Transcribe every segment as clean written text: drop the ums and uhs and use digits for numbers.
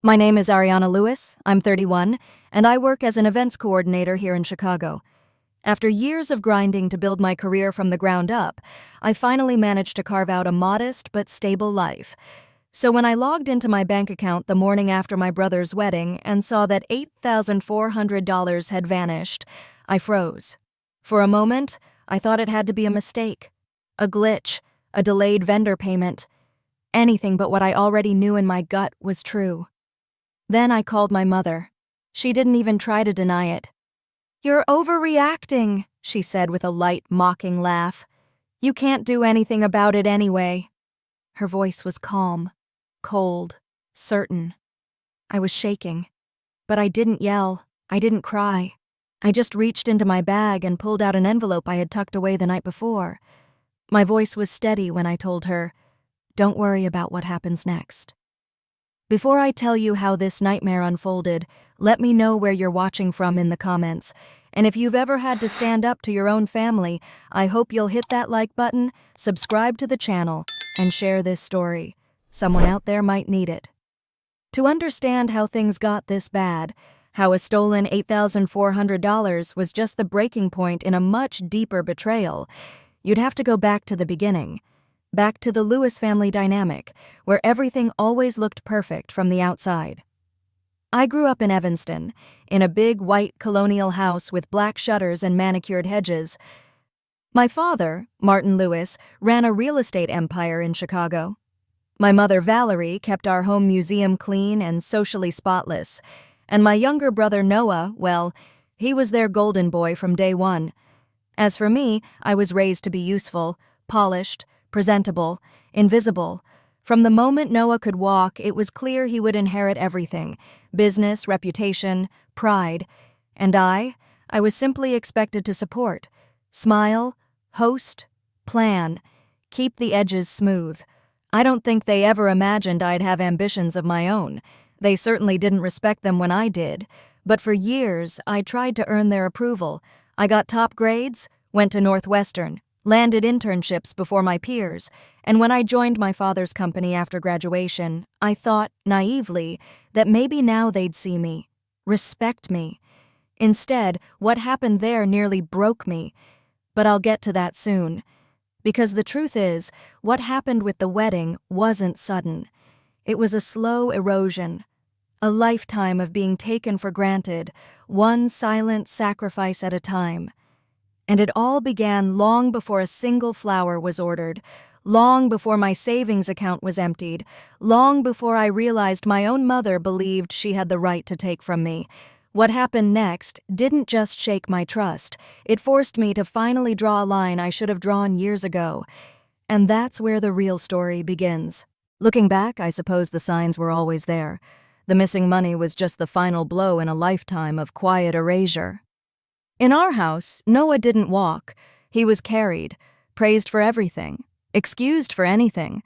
My name is Ariana Lewis, I'm 31, and I work as an events coordinator here in Chicago. After years of grinding to build my career from the ground up, I finally managed to carve out a modest but stable life. So when I logged into my bank account the morning after my brother's wedding and saw that $8,400 had vanished, I froze. For a moment, I thought it had to be a mistake, a glitch, a delayed vendor payment. Anything but what I already knew in my gut was true. Then I called my mother. She didn't even try to deny it. "You're overreacting," she said with a light, mocking laugh. "You can't do anything about it anyway." Her voice was calm, cold, certain. I was shaking. But I didn't yell. I didn't cry. I just reached into my bag and pulled out an envelope I had tucked away the night before. My voice was steady when I told her, "Don't worry about what happens next." Before I tell you how this nightmare unfolded, let me know where you're watching from in the comments. And if you've ever had to stand up to your own family, I hope you'll hit that like button, subscribe to the channel, and share this story. Someone out there might need it. To understand how things got this bad, how a stolen $8,400 was just the breaking point in a much deeper betrayal, you'd have to go back to the beginning. Back to the Lewis family dynamic, where everything always looked perfect from the outside. I grew up in Evanston, in a big white colonial house with black shutters and manicured hedges. My father, Martin Lewis, ran a real estate empire in Chicago. My mother, Valerie, kept our home museum clean and socially spotless. And my younger brother, Noah, well, he was their golden boy from day one. As for me, I was raised to be useful, polished, presentable, invisible. From the moment Noah could walk, it was clear he would inherit everything: business, reputation, pride. And I was simply expected to support, smile, host, plan, keep the edges smooth. I don't think they ever imagined I'd have ambitions of my own. They certainly didn't respect them when I did. But for years, I tried to earn their approval. I got top grades, went to Northwestern, landed internships before my peers, and when I joined my father's company after graduation, I thought, naively, that maybe now they'd see me, respect me. Instead, what happened there nearly broke me. But I'll get to that soon. Because the truth is, what happened with the wedding wasn't sudden. It was a slow erosion, a lifetime of being taken for granted, one silent sacrifice at a time. And it all began long before a single flower was ordered, long before my savings account was emptied, long before I realized my own mother believed she had the right to take from me. What happened next didn't just shake my trust, it forced me to finally draw a line I should have drawn years ago. And that's where the real story begins. Looking back, I suppose the signs were always there. The missing money was just the final blow in a lifetime of quiet erasure. In our house, Noah didn't walk. He was carried, praised for everything, excused for anything.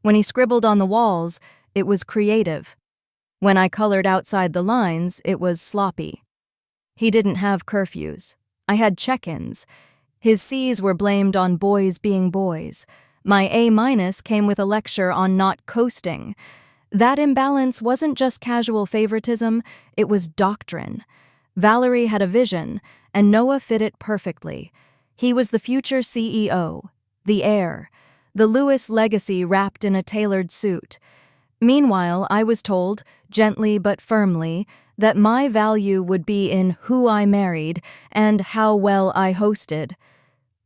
When he scribbled on the walls, it was creative. When I colored outside the lines, it was sloppy. He didn't have curfews. I had check-ins. His C's were blamed on boys being boys. My A- came with a lecture on not coasting. That imbalance wasn't just casual favoritism, it was doctrine. Valerie had a vision, and Noah fit it perfectly. He was the future CEO, the heir, the Lewis legacy wrapped in a tailored suit. Meanwhile, I was told, gently but firmly, that my value would be in who I married and how well I hosted.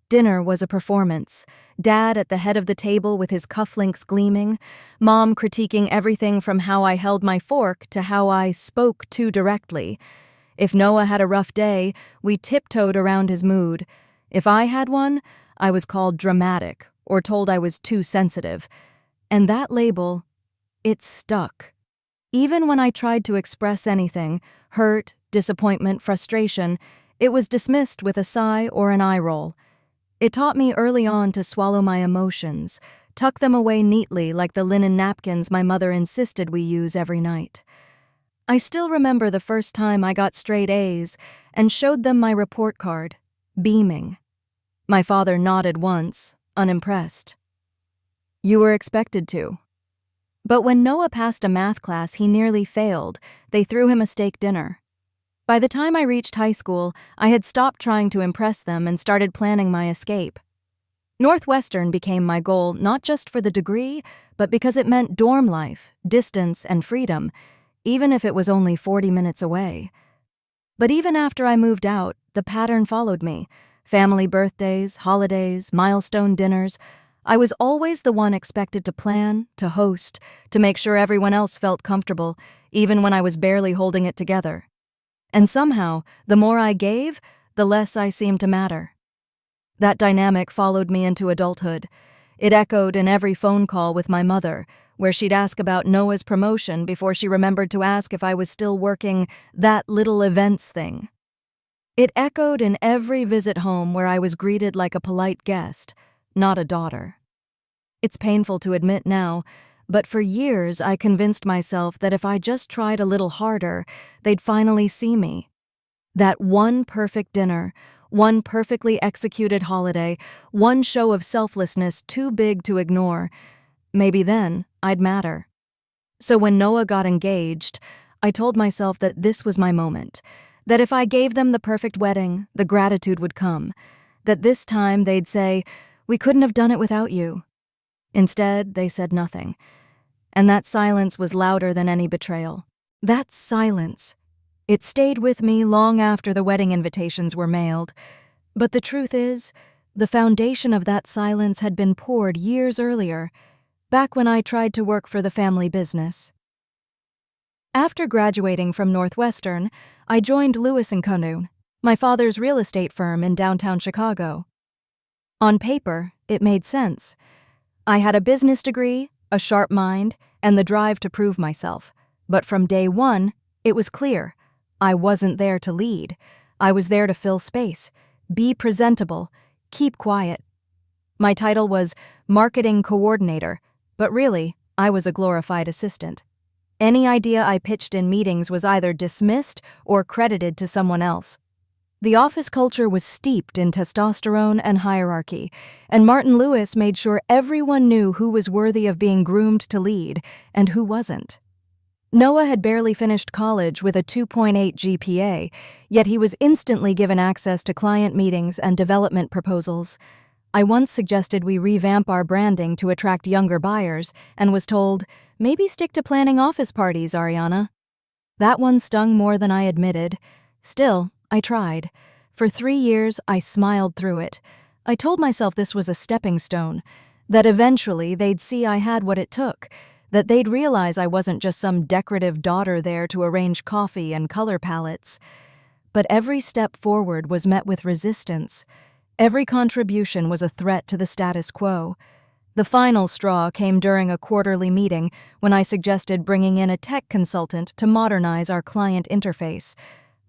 Dinner was a performance. Dad at the head of the table with his cufflinks gleaming, Mom critiquing everything from how I held my fork to how I spoke too directly. If Noah had a rough day, we tiptoed around his mood. If I had one, I was called dramatic or told I was too sensitive. And that label, it stuck. Even when I tried to express anything, hurt, disappointment, frustration, it was dismissed with a sigh or an eye roll. It taught me early on to swallow my emotions, tuck them away neatly like the linen napkins my mother insisted we use every night. I still remember the first time I got straight A's and showed them my report card, beaming. My father nodded once, unimpressed. "You were expected to." But when Noah passed a math class he nearly failed, they threw him a steak dinner. By the time I reached high school, I had stopped trying to impress them and started planning my escape. Northwestern became my goal not just for the degree, but because it meant dorm life, distance, and freedom, even if it was only 40 minutes away. But even after I moved out, the pattern followed me. Family birthdays, holidays, milestone dinners. I was always the one expected to plan, to host, to make sure everyone else felt comfortable, even when I was barely holding it together. And somehow, the more I gave, the less I seemed to matter. That dynamic followed me into adulthood. It echoed in every phone call with my mother, where she'd ask about Noah's promotion before she remembered to ask if I was still working that little events thing. It echoed in every visit home where I was greeted like a polite guest, not a daughter. It's painful to admit now, but for years I convinced myself that if I just tried a little harder, they'd finally see me. That one perfect dinner, one perfectly executed holiday, one show of selflessness too big to ignore, maybe then I'd matter. So when Noah got engaged, I told myself that this was my moment, that if I gave them the perfect wedding, the gratitude would come, that this time they'd say, "We couldn't have done it without you." Instead, they said nothing, and that silence was louder than any betrayal. That silence. It stayed with me long after the wedding invitations were mailed. But the truth is, the foundation of that silence had been poured years earlier, back when I tried to work for the family business. After graduating from Northwestern, I joined Lewis & Co., my father's real estate firm in downtown Chicago. On paper, it made sense. I had a business degree, a sharp mind, and the drive to prove myself. But from day one, it was clear. I wasn't there to lead. I was there to fill space, be presentable, keep quiet. My title was Marketing Coordinator, but really, I was a glorified assistant. Any idea I pitched in meetings was either dismissed or credited to someone else. The office culture was steeped in testosterone and hierarchy, and Martin Lewis made sure everyone knew who was worthy of being groomed to lead and who wasn't. Noah had barely finished college with a 2.8 GPA, yet he was instantly given access to client meetings and development proposals. I once suggested we revamp our branding to attract younger buyers and was told, "Maybe stick to planning office parties, Ariana." That one stung more than I admitted. Still, I tried. For 3 years, I smiled through it. I told myself this was a stepping stone, that eventually they'd see I had what it took, that they'd realize I wasn't just some decorative daughter there to arrange coffee and color palettes. But every step forward was met with resistance. Every contribution was a threat to the status quo. The final straw came during a quarterly meeting when I suggested bringing in a tech consultant to modernize our client interface.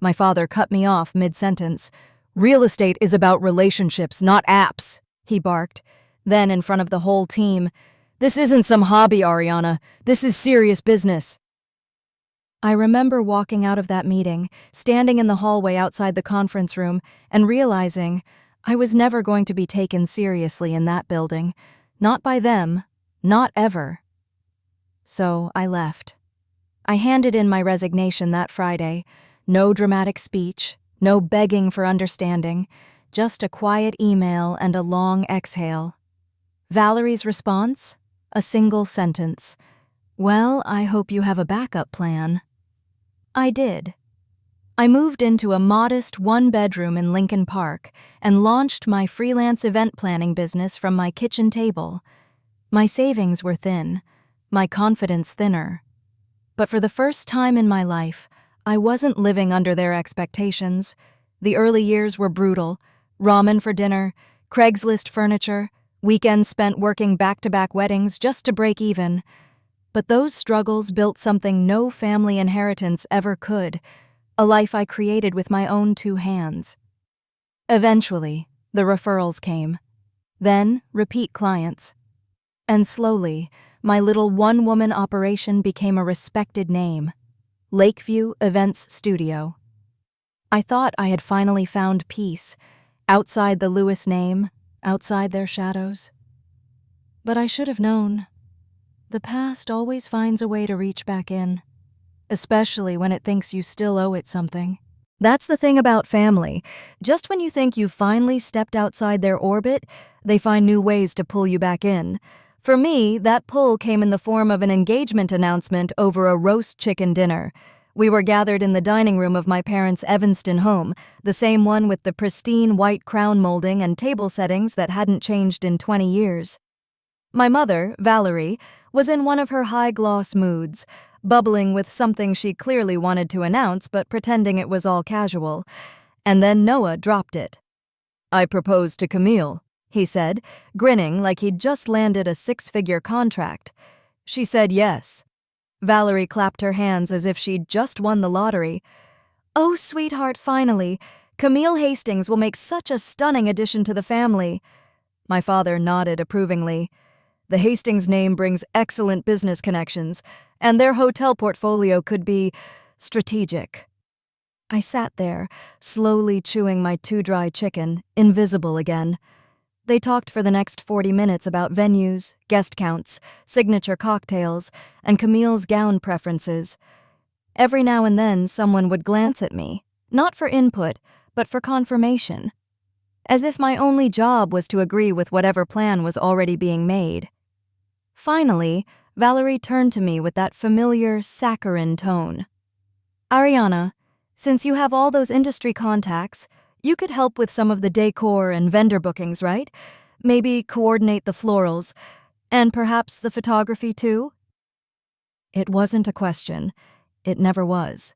My father cut me off mid-sentence. "Real estate is about relationships, not apps," he barked. Then, in front of the whole team, "This isn't some hobby, Ariana. This is serious business." I remember walking out of that meeting, standing in the hallway outside the conference room, and realizing I was never going to be taken seriously in that building. Not by them, not ever. So I left. I handed in my resignation that Friday. No dramatic speech, no begging for understanding, just a quiet email and a long exhale. Valerie's response? A single sentence. "Well, I hope you have a backup plan." I did. I moved into a modest one-bedroom in Lincoln Park and launched my freelance event planning business from my kitchen table. My savings were thin, my confidence thinner. But for the first time in my life, I wasn't living under their expectations. The early years were brutal. Ramen for dinner, Craigslist furniture, weekends spent working back-to-back weddings just to break even. But those struggles built something no family inheritance ever could, a life I created with my own 2 hands. Eventually, the referrals came. Then, repeat clients. And slowly, my little one-woman operation became a respected name. Lakeview Events Studio. I thought I had finally found peace, outside the Lewis name, outside their shadows. But I should have known. The past always finds a way to reach back in, especially when it thinks you still owe it something. That's the thing about family. Just when you think you've finally stepped outside their orbit, they find new ways to pull you back in. For me, that pull came in the form of an engagement announcement over a roast chicken dinner. We were gathered in the dining room of my parents' Evanston home, the same one with the pristine white crown molding and table settings that hadn't changed in 20 years. My mother, Valerie, was in one of her high-gloss moods, bubbling with something she clearly wanted to announce but pretending it was all casual. And then Noah dropped it. "I proposed to Camille," he said, grinning like he'd just landed a 6-figure contract. She said yes. Valerie clapped her hands as if she'd just won the lottery. "Oh, sweetheart, finally. Camille Hastings will make such a stunning addition to the family." My father nodded approvingly. "The Hastings name brings excellent business connections, and their hotel portfolio could be strategic." I sat there, slowly chewing my too-dry chicken, invisible again. They talked for the next 40 minutes about venues, guest counts, signature cocktails, and Camille's gown preferences. Every now and then someone would glance at me, not for input, but for confirmation. As if my only job was to agree with whatever plan was already being made. Finally, Valerie turned to me with that familiar, saccharine tone. "Ariana, since you have all those industry contacts, you could help with some of the decor and vendor bookings, right? Maybe coordinate the florals, and perhaps the photography too?" It wasn't a question. It never was.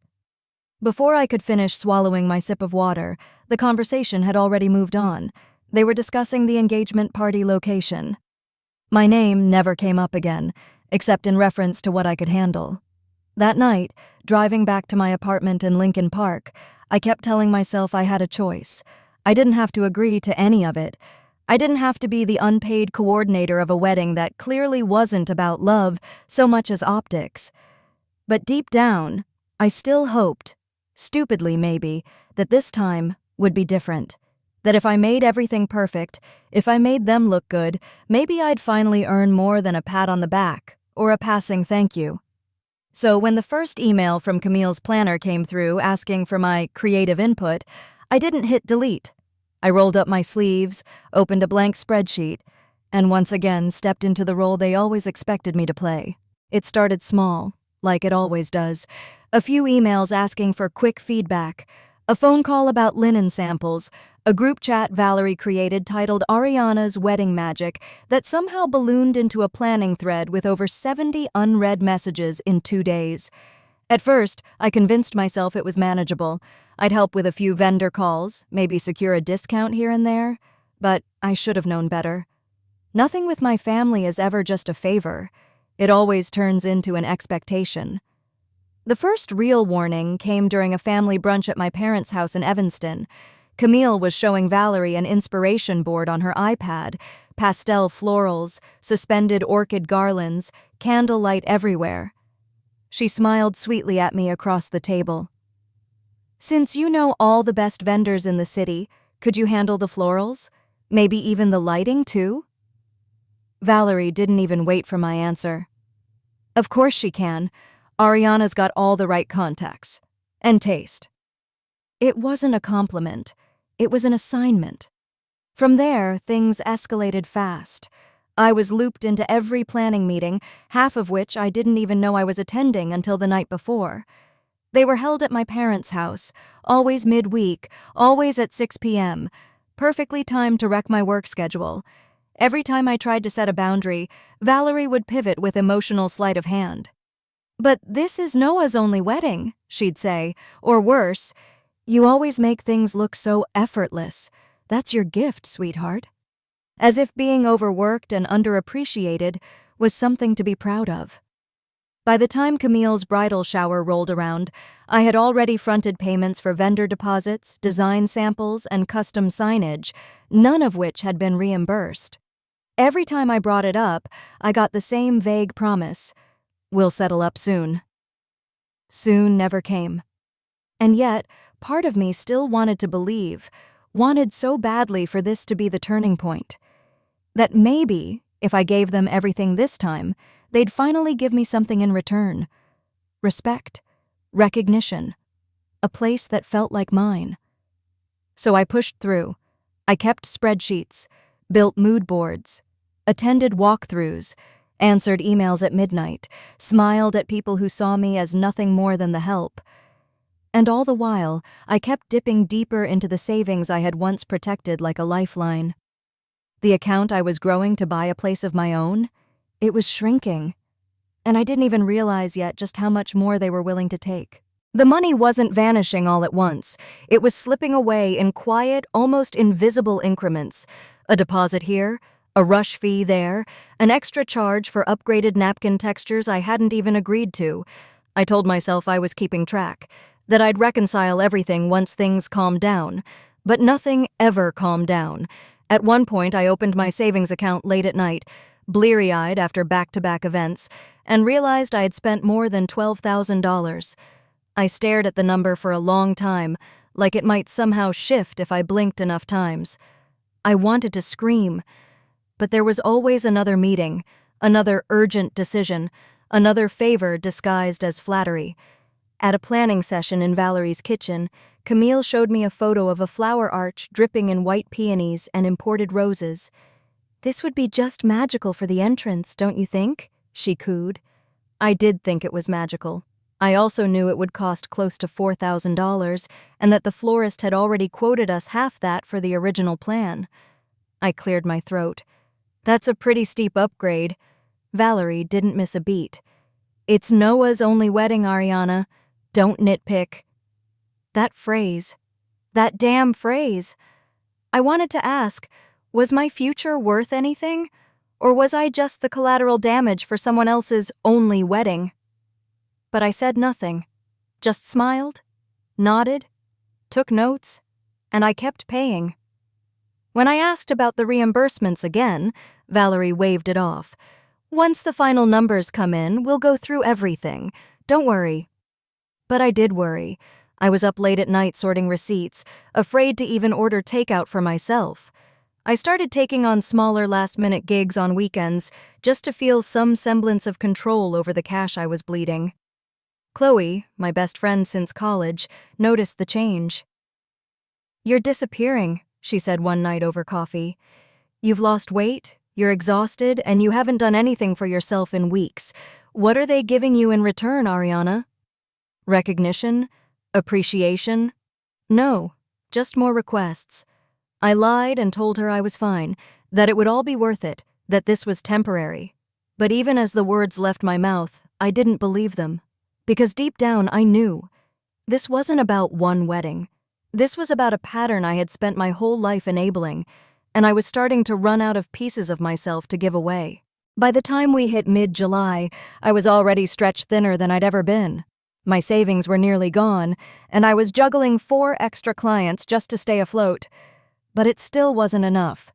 Before I could finish swallowing my sip of water, the conversation had already moved on. They were discussing the engagement party location. My name never came up again, except in reference to what I could handle. That night, driving back to my apartment in Lincoln Park, I kept telling myself I had a choice. I didn't have to agree to any of it. I didn't have to be the unpaid coordinator of a wedding that clearly wasn't about love so much as optics. But deep down, I still hoped, stupidly maybe, that this time would be different. That if I made everything perfect, if I made them look good, maybe I'd finally earn more than a pat on the back or a passing thank you. So when the first email from Camille's planner came through asking for my creative input, I didn't hit delete. I rolled up my sleeves, opened a blank spreadsheet, and once again stepped into the role they always expected me to play. It started small, like it always does. A few emails asking for quick feedback, a phone call about linen samples, a group chat Valerie created titled Ariana's Wedding Magic that somehow ballooned into a planning thread with over 70 unread messages in 2 days. At first, I convinced myself it was manageable. I'd help with a few vendor calls, maybe secure a discount here and there. But I should have known better. Nothing with my family is ever just a favor. It always turns into an expectation. The first real warning came during a family brunch at my parents' house in Evanston. Camille was showing Valerie an inspiration board on her iPad, pastel florals, suspended orchid garlands, candlelight everywhere. She smiled sweetly at me across the table. "Since you know all the best vendors in the city, could you handle the florals? Maybe even the lighting, too?" Valerie didn't even wait for my answer. "Of course she can. Ariana's got all the right contacts. And taste." It wasn't a compliment. It was an assignment. From there, things escalated fast. I was looped into every planning meeting, half of which I didn't even know I was attending until the night before. They were held at my parents' house, always midweek, always at 6 p.m., perfectly timed to wreck my work schedule. Every time I tried to set a boundary, Valerie would pivot with emotional sleight of hand. "But this is Noah's only wedding," she'd say, or worse, "You always make things look so effortless. That's your gift, sweetheart." As if being overworked and underappreciated was something to be proud of. By the time Camille's bridal shower rolled around, I had already fronted payments for vendor deposits, design samples, and custom signage, none of which had been reimbursed. Every time I brought it up, I got the same vague promise, "We'll settle up soon." Soon never came. And yet, part of me still wanted to believe, wanted so badly for this to be the turning point. That maybe, if I gave them everything this time, they'd finally give me something in return. Respect, recognition, a place that felt like mine. So I pushed through. I kept spreadsheets, built mood boards, attended walkthroughs, answered emails at midnight, smiled at people who saw me as nothing more than the help. And all the while, I kept dipping deeper into the savings I had once protected like a lifeline. The account I was growing to buy a place of my own, it was shrinking. And I didn't even realize yet just how much more they were willing to take. The money wasn't vanishing all at once. It was slipping away in quiet, almost invisible increments. A deposit here, a rush fee there, an extra charge for upgraded napkin textures I hadn't even agreed to. I told myself I was keeping track, that I'd reconcile everything once things calmed down. But nothing ever calmed down. At one point, I opened my savings account late at night, bleary-eyed after back-to-back events, and realized I had spent more than $12,000. I stared at the number for a long time, like it might somehow shift if I blinked enough times. I wanted to scream, but there was always another meeting, another urgent decision, another favor disguised as flattery. At a planning session in Valerie's kitchen, Camille showed me a photo of a flower arch dripping in white peonies and imported roses. "This would be just magical for the entrance, don't you think?" she cooed. I did think it was magical. I also knew it would cost close to $4,000 and that the florist had already quoted us half that for the original plan. I cleared my throat. "That's a pretty steep upgrade." Valerie didn't miss a beat. "It's Noah's only wedding, Ariana. Don't nitpick." That phrase. That damn phrase. I wanted to ask, was my future worth anything? Or was I just the collateral damage for someone else's only wedding? But I said nothing, just smiled, nodded, took notes, and I kept paying. When I asked about the reimbursements again, Valerie waved it off. "Once the final numbers come in, we'll go through everything. Don't worry." But I did worry. I was up late at night sorting receipts, afraid to even order takeout for myself. I started taking on smaller last-minute gigs on weekends just to feel some semblance of control over the cash I was bleeding. Chloe, my best friend since college, noticed the change. "You're disappearing," she said one night over coffee. "You've lost weight, you're exhausted, and you haven't done anything for yourself in weeks. What are they giving you in return, Ariana? Recognition? Appreciation? No, just more requests." I lied and told her I was fine, that it would all be worth it, that this was temporary. But even as the words left my mouth, I didn't believe them. Because deep down, I knew. This wasn't about one wedding. This was about a pattern I had spent my whole life enabling, and I was starting to run out of pieces of myself to give away. By the time we hit mid-July, I was already stretched thinner than I'd ever been. My savings were nearly gone, and I was juggling 4 extra clients just to stay afloat. But it still wasn't enough.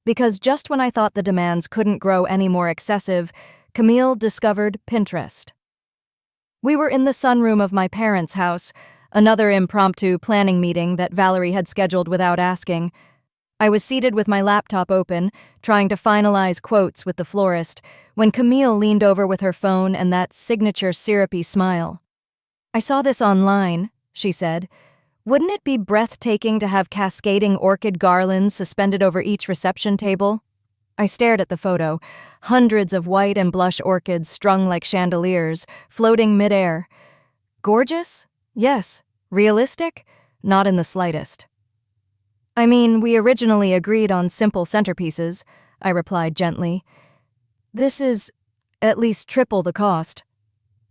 Because just when I thought the demands couldn't grow any more excessive, Camille discovered Pinterest. We were in the sunroom of my parents' house, another impromptu planning meeting that Valerie had scheduled without asking. I was seated with my laptop open, trying to finalize quotes with the florist, when Camille leaned over with her phone and that signature syrupy smile. "I saw this online," she said. "Wouldn't it be breathtaking to have cascading orchid garlands suspended over each reception table?" I stared at the photo, hundreds of white and blush orchids strung like chandeliers, floating midair. Gorgeous? Yes. Realistic? Not in the slightest. "I mean, we originally agreed on simple centerpieces," I replied gently. "This is at least triple the cost."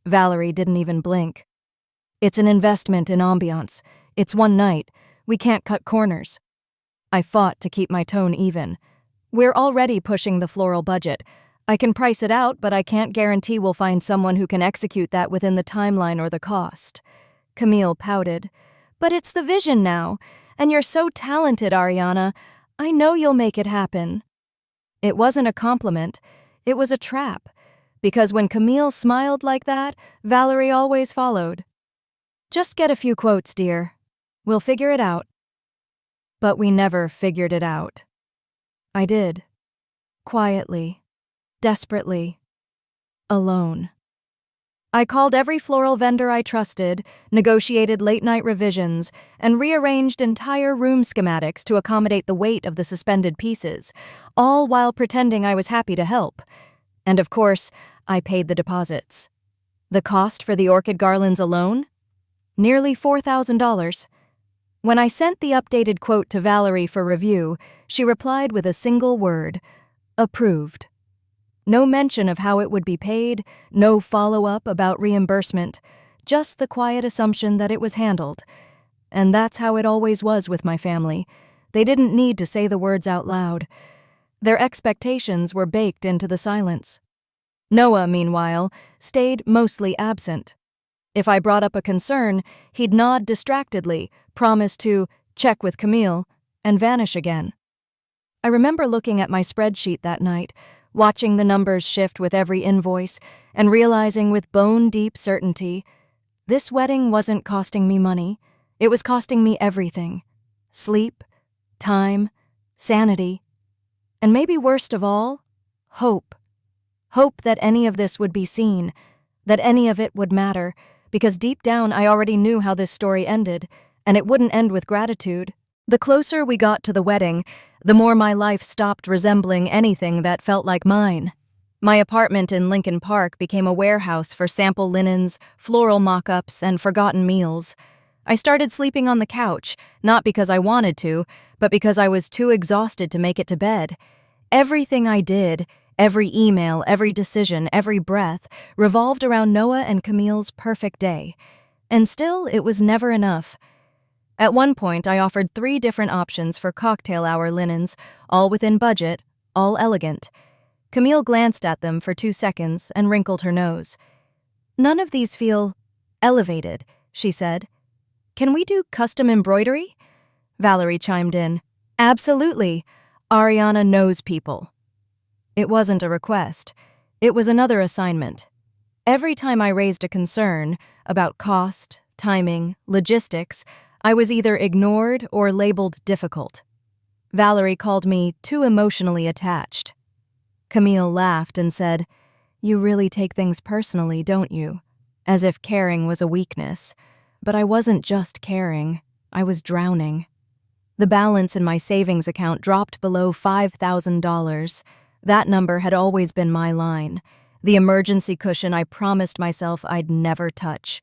Valerie didn't even blink. "It's an investment in ambiance. It's one night. We can't cut corners." I fought to keep my tone even. "We're already pushing the floral budget. I can price it out, but I can't guarantee we'll find someone who can execute that within the timeline or the cost." Camille pouted. "But it's the vision now, and you're so talented, Ariana. I know you'll make it happen." It wasn't a compliment. It was a trap. Because when Camille smiled like that, Valerie always followed. "Just get a few quotes, dear. We'll figure it out." But we never figured it out. I did. Quietly. Desperately. alone. I called every floral vendor I trusted, negotiated late-night revisions, and rearranged entire room schematics to accommodate the weight of the suspended pieces, all while pretending I was happy to help. And of course, I paid the deposits. The cost for the orchid garlands alone? Nearly $4,000. When I sent the updated quote to Valerie for review, she replied with a single word: approved. No mention of how it would be paid, no follow-up about reimbursement, just the quiet assumption that it was handled. And that's how it always was with my family. They didn't need to say the words out loud. Their expectations were baked into the silence. Noah, meanwhile, stayed mostly absent. If I brought up a concern, he'd nod distractedly, promise to check with Camille, and vanish again. I remember looking at my spreadsheet that night, watching the numbers shift with every invoice, and realizing with bone-deep certainty, this wedding wasn't costing me money. It was costing me everything: sleep, time, sanity, and maybe worst of all, hope. Hope that any of this would be seen, that any of it would matter, because deep down I already knew how this story ended, and it wouldn't end with gratitude. The closer we got to the wedding, the more my life stopped resembling anything that felt like mine. My apartment in Lincoln Park became a warehouse for sample linens, floral mock-ups, and forgotten meals. I started sleeping on the couch, not because I wanted to, but because I was too exhausted to make it to bed. Everything I did, every email, every decision, every breath, revolved around Noah and Camille's perfect day. And still, it was never enough. At one point, I offered 3 different options for cocktail hour linens, all within budget, all elegant. Camille glanced at them for 2 seconds and wrinkled her nose. "None of these feel elevated," she said. "Can we do custom embroidery?" Valerie chimed in. "Absolutely. Ariana knows people." It wasn't a request. It was another assignment. Every time I raised a concern about cost, timing, logistics, I was either ignored or labeled difficult. Valerie called me too emotionally attached. Camille laughed and said, "You really take things personally, don't you?" As if caring was a weakness. But I wasn't just caring. I was drowning. The balance in my savings account dropped below $5,000. That number had always been my line, the emergency cushion I promised myself I'd never touch.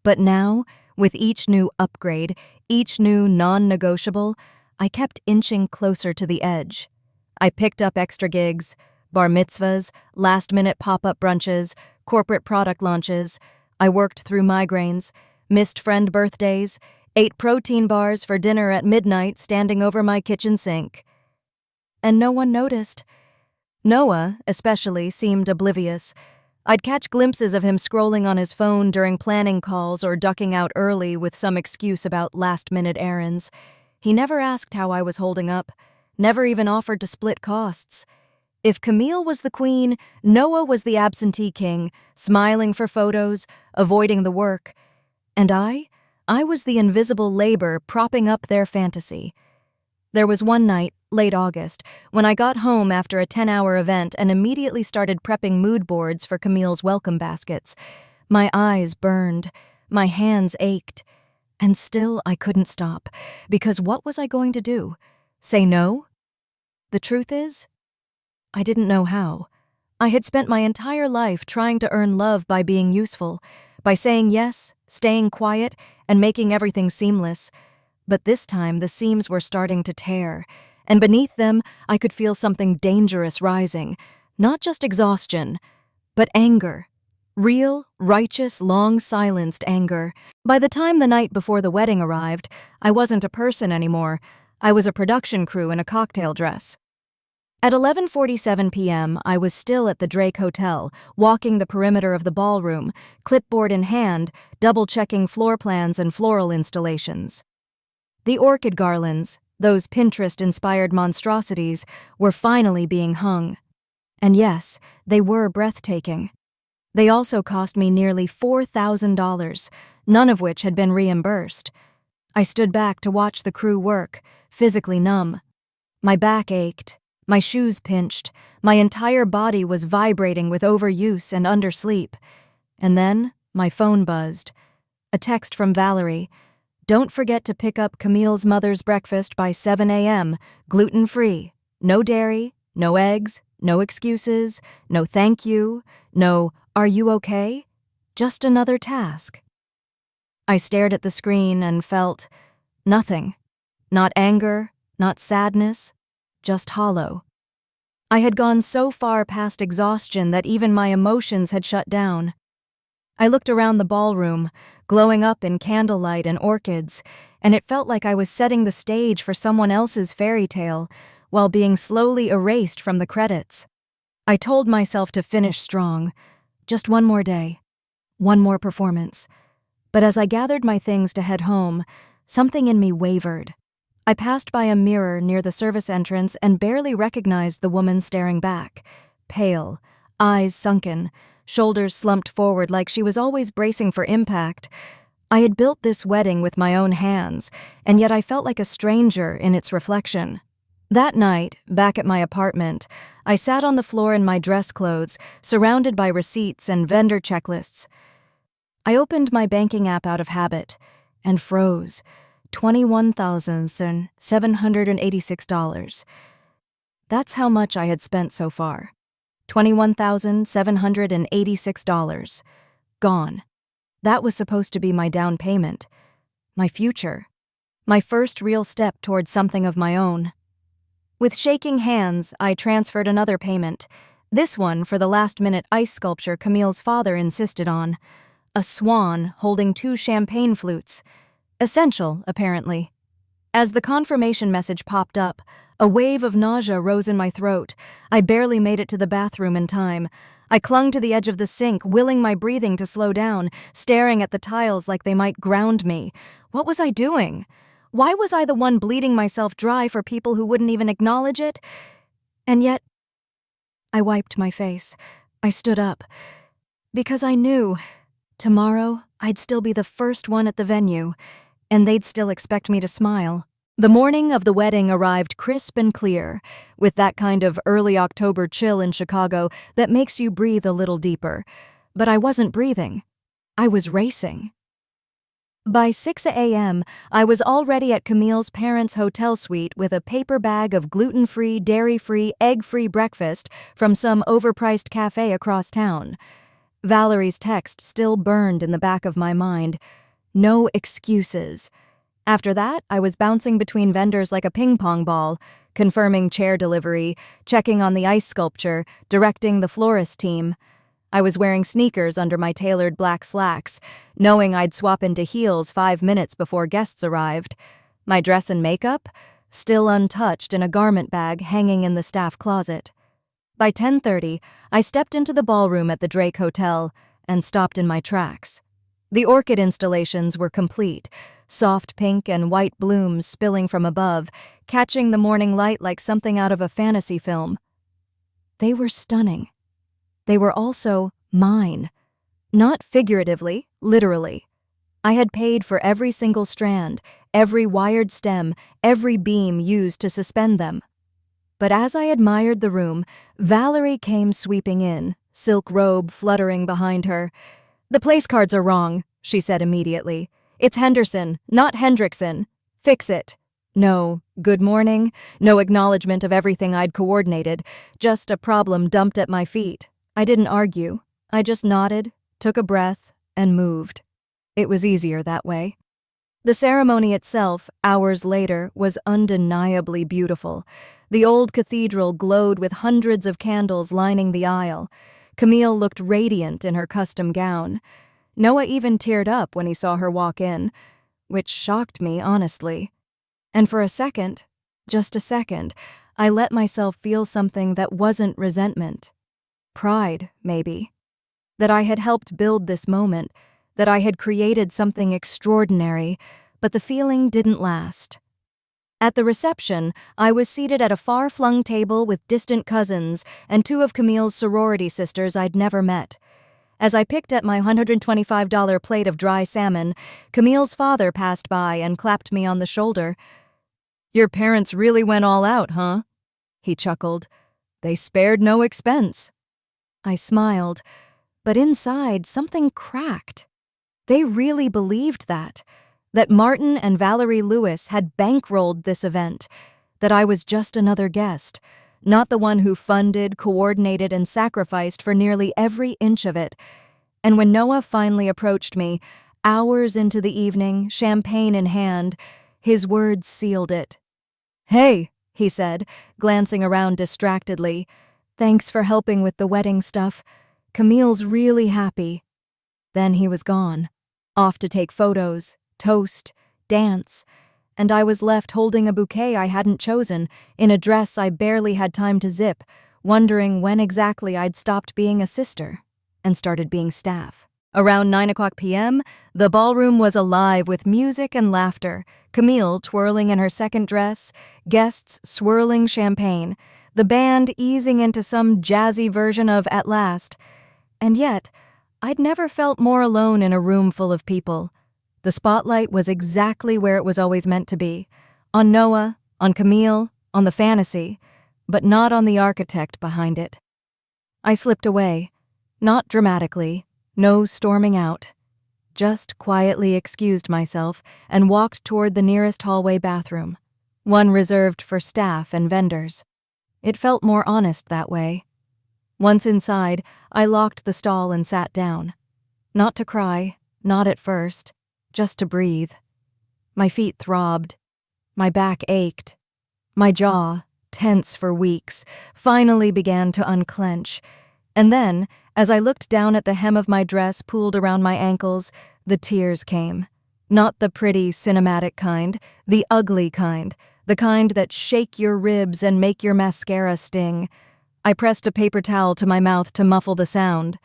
But now, with each new upgrade, each new non-negotiable, I kept inching closer to the edge. I picked up extra gigs, bar mitzvahs, last-minute pop-up brunches, corporate product launches. I worked through migraines, missed friend birthdays, ate protein bars for dinner at midnight standing over my kitchen sink. And no one noticed. Noah, especially, seemed oblivious. I'd catch glimpses of him scrolling on his phone during planning calls or ducking out early with some excuse about last-minute errands. He never asked how I was holding up, never even offered to split costs. If Camille was the queen, Noah was the absentee king, smiling for photos, avoiding the work. And I was the invisible labor propping up their fantasy. There was one night, late August, when I got home after a 10-hour event and immediately started prepping mood boards for Camille's welcome baskets. My eyes burned, my hands ached, and still I couldn't stop, because what was I going to do? Say no? The truth is, I didn't know how. I had spent my entire life trying to earn love by being useful, by saying yes, staying quiet, and making everything seamless. But this time the seams were starting to tear, and beneath them I could feel something dangerous rising, not just exhaustion, but anger. Real, righteous, long-silenced anger. By the time the night before the wedding arrived, I wasn't a person anymore. I was a production crew in a cocktail dress. At 11:47 p.m., I was still at the Drake Hotel, walking the perimeter of the ballroom, clipboard in hand, double-checking floor plans and floral installations. The orchid garlands, those Pinterest-inspired monstrosities, were finally being hung. And yes, they were breathtaking. They also cost me nearly $4,000, none of which had been reimbursed. I stood back to watch the crew work, physically numb. My back ached, My shoes pinched. My entire body was vibrating with overuse and undersleep. And then, my phone buzzed. A text from Valerie. "Don't forget to pick up Camille's mother's breakfast by 7 a.m., gluten-free. No dairy, no eggs, no excuses, no thank you, no are you okay? Just another task." I stared at the screen and felt nothing. Not anger, not sadness, just hollow. I had gone so far past exhaustion that even my emotions had shut down. I looked around the ballroom, glowing up in candlelight and orchids, and it felt like I was setting the stage for someone else's fairy tale while being slowly erased from the credits. I told myself to finish strong. Just one more day. One more performance. But as I gathered my things to head home, something in me wavered. I passed by a mirror near the service entrance and barely recognized the woman staring back. Pale, eyes sunken, shoulders slumped forward like she was always bracing for impact. I had built this wedding with my own hands, and yet I felt like a stranger in its reflection. That night, back at my apartment, I sat on the floor in my dress clothes, surrounded by receipts and vendor checklists. I opened my banking app out of habit and froze. $21,786. That's how much I had spent so far. $21,786. Gone. That was supposed to be my down payment. My future. My first real step towards something of my own. With shaking hands, I transferred another payment. This one for the last-minute ice sculpture Camille's father insisted on. A swan holding 2 champagne flutes. Essential, apparently. As the confirmation message popped up, a wave of nausea rose in my throat. I barely made it to the bathroom in time. I clung to the edge of the sink, willing my breathing to slow down, staring at the tiles like they might ground me. What was I doing? Why was I the one bleeding myself dry for people who wouldn't even acknowledge it? And yet, I wiped my face. I stood up. Because I knew tomorrow I'd still be the first one at the venue, and they'd still expect me to smile. The morning of the wedding arrived crisp and clear, with that kind of early October chill in Chicago that makes you breathe a little deeper. But I wasn't breathing. I was racing. By 6 a.m., I was already at Camille's parents' hotel suite with a paper bag of gluten-free, dairy-free, egg-free breakfast from some overpriced cafe across town. Valerie's text still burned in the back of my mind. No excuses. After that, I was bouncing between vendors like a ping-pong ball, confirming chair delivery, checking on the ice sculpture, directing the florist team. I was wearing sneakers under my tailored black slacks, knowing I'd swap into heels 5 minutes before guests arrived. My dress and makeup? Still untouched in a garment bag hanging in the staff closet. By 10:30, I stepped into the ballroom at the Drake Hotel and stopped in my tracks. The orchid installations were complete, soft pink and white blooms spilling from above, catching the morning light like something out of a fantasy film. They were stunning. They were also mine. Not figuratively, literally. I had paid for every single strand, every wired stem, every beam used to suspend them. But as I admired the room, Valerie came sweeping in, silk robe fluttering behind her. "The place cards are wrong," she said immediately. "It's Henderson, not Hendrickson. Fix it." No good morning, no acknowledgement of everything I'd coordinated, just a problem dumped at my feet. I didn't argue. I just nodded, took a breath, and moved. It was easier that way. The ceremony itself, hours later, was undeniably beautiful. The old cathedral glowed with hundreds of candles lining the aisle. Camille looked radiant in her custom gown. Noah even teared up when he saw her walk in, which shocked me, honestly. And for a second, just a second, I let myself feel something that wasn't resentment. Pride, maybe. That I had helped build this moment, that I had created something extraordinary, but the feeling didn't last. At the reception, I was seated at a far-flung table with distant cousins and 2 of Camille's sorority sisters I'd never met. As I picked at my $125 plate of dry salmon, Camille's father passed by and clapped me on the shoulder. "Your parents really went all out, huh?" he chuckled. "They spared no expense." I smiled, but inside something cracked. They really believed that Martin and Valerie Lewis had bankrolled this event, that I was just another guest, not the one who funded, coordinated, and sacrificed for nearly every inch of it. And when Noah finally approached me, hours into the evening, champagne in hand, his words sealed it. "Hey," he said, glancing around distractedly. "Thanks for helping with the wedding stuff. Camille's really happy." Then he was gone, off to take photos, toast, dance, and I was left holding a bouquet I hadn't chosen, in a dress I barely had time to zip, wondering when exactly I'd stopped being a sister and started being staff. Around 9 p.m., the ballroom was alive with music and laughter, Camille twirling in her second dress, guests swirling champagne, the band easing into some jazzy version of At Last. And yet, I'd never felt more alone in a room full of people. The spotlight was exactly where it was always meant to be, on Noah, on Camille, on the fantasy, but not on the architect behind it. I slipped away, not dramatically, no storming out, just quietly excused myself and walked toward the nearest hallway bathroom, one reserved for staff and vendors. It felt more honest that way. Once inside, I locked the stall and sat down. Not to cry, not at first, just to breathe. My feet throbbed. My back ached. My jaw, tense for weeks, finally began to unclench. And then, as I looked down at the hem of my dress pooled around my ankles, the tears came. Not the pretty, cinematic kind, the ugly kind, the kind that shake your ribs and make your mascara sting. I pressed a paper towel to my mouth to muffle the sound.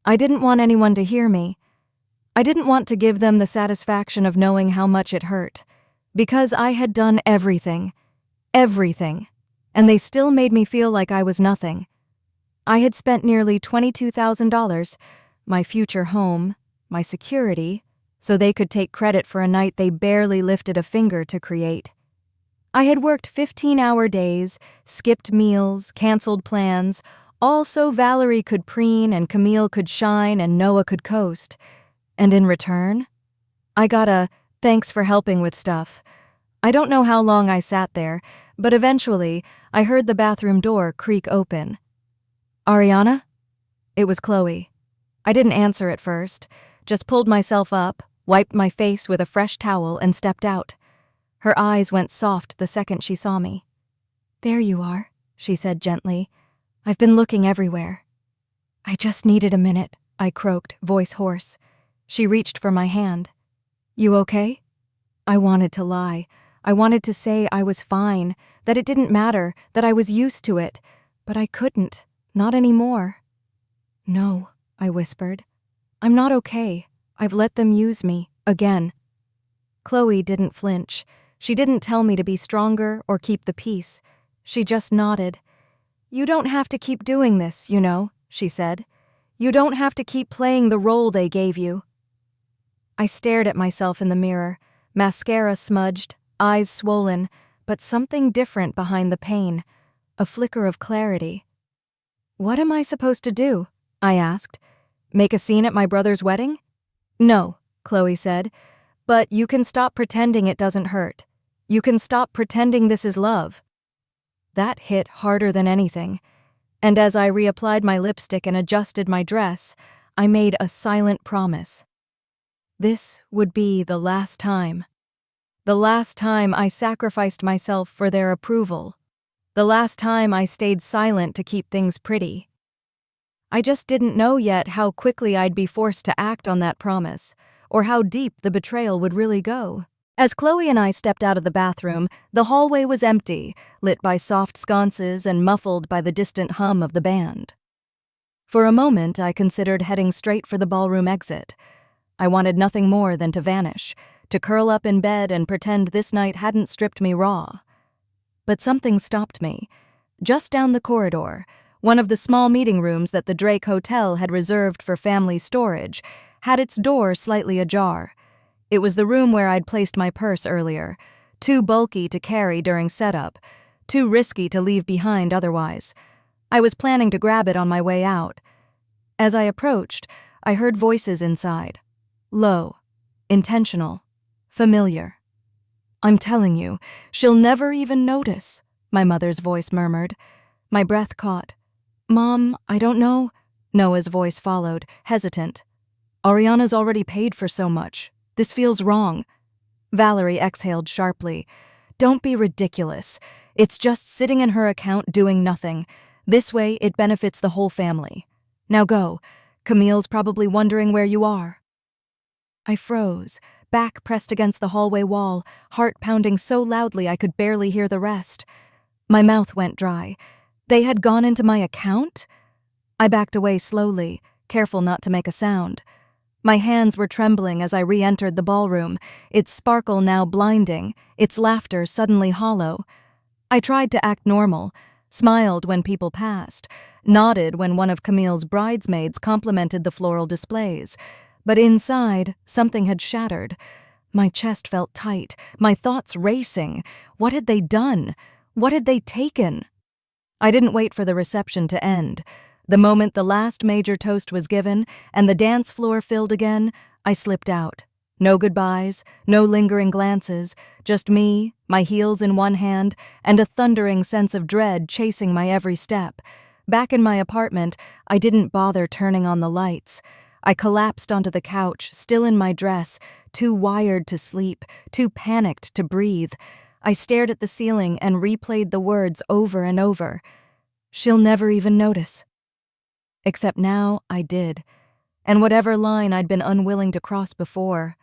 I didn't want anyone to hear me. I didn't want to give them the satisfaction of knowing how much it hurt, because I had done everything, and they still made me feel like I was nothing. I had spent nearly $22,000, my future home, my security, so they could take credit for a night they barely lifted a finger to create. I had worked 15-hour days, skipped meals, canceled plans, all so Valerie could preen and Camille could shine and Noah could coast. And in return, I got a "thanks for helping with stuff." I don't know how long I sat there, but eventually I heard the bathroom door creak open. "Ariana?" It was Chloe. I didn't answer at first, just pulled myself up, wiped my face with a fresh towel, and stepped out. Her eyes went soft the second she saw me. "There you are," she said gently. "I've been looking everywhere." "I just needed a minute," I croaked, voice hoarse. She reached for my hand. "You okay?" I wanted to lie. I wanted to say I was fine, that it didn't matter, that I was used to it, but I couldn't, not anymore. "No," I whispered. "I'm not okay. I've let them use me, again." Chloe didn't flinch. She didn't tell me to be stronger or keep the peace. She just nodded. "You don't have to keep doing this, you know," she said. "You don't have to keep playing the role they gave you." I stared at myself in the mirror, mascara smudged, eyes swollen, but something different behind the pain, a flicker of clarity. "What am I supposed to do?" I asked. "Make a scene at my brother's wedding?" "No," Chloe said, "but you can stop pretending it doesn't hurt. You can stop pretending this is love." That hit harder than anything, and as I reapplied my lipstick and adjusted my dress, I made a silent promise. This would be the last time. The last time I sacrificed myself for their approval. The last time I stayed silent to keep things pretty. I just didn't know yet how quickly I'd be forced to act on that promise, or how deep the betrayal would really go. As Chloe and I stepped out of the bathroom, the hallway was empty, lit by soft sconces and muffled by the distant hum of the band. For a moment, I considered heading straight for the ballroom exit. I wanted nothing more than to vanish, to curl up in bed and pretend this night hadn't stripped me raw. But something stopped me. Just down the corridor, one of the small meeting rooms that the Drake Hotel had reserved for family storage had its door slightly ajar. It was the room where I'd placed my purse earlier, too bulky to carry during setup, too risky to leave behind otherwise. I was planning to grab it on my way out. As I approached, I heard voices inside. Low, intentional, familiar. "I'm telling you, she'll never even notice," my mother's voice murmured. My breath caught. "Mom, I don't know." Noah's voice followed, hesitant. "Ariana's already paid for so much. This feels wrong." Valerie exhaled sharply. "Don't be ridiculous. It's just sitting in her account doing nothing. This way, it benefits the whole family. Now go. Camille's probably wondering where you are." I froze, back pressed against the hallway wall, heart pounding so loudly I could barely hear the rest. My mouth went dry. They had gone into my account? I backed away slowly, careful not to make a sound. My hands were trembling as I re-entered the ballroom, its sparkle now blinding, its laughter suddenly hollow. I tried to act normal, smiled when people passed, nodded when one of Camille's bridesmaids complimented the floral displays. But inside, something had shattered. My chest felt tight, my thoughts racing. What had they done? What had they taken? I didn't wait for the reception to end. The moment the last major toast was given and the dance floor filled again, I slipped out. No goodbyes, no lingering glances, just me, my heels in one hand, and a thundering sense of dread chasing my every step. Back in my apartment, I didn't bother turning on the lights. I collapsed onto the couch, still in my dress, too wired to sleep, too panicked to breathe. I stared at the ceiling and replayed the words over and over. "She'll never even notice." Except now I did, and whatever line I'd been unwilling to cross before,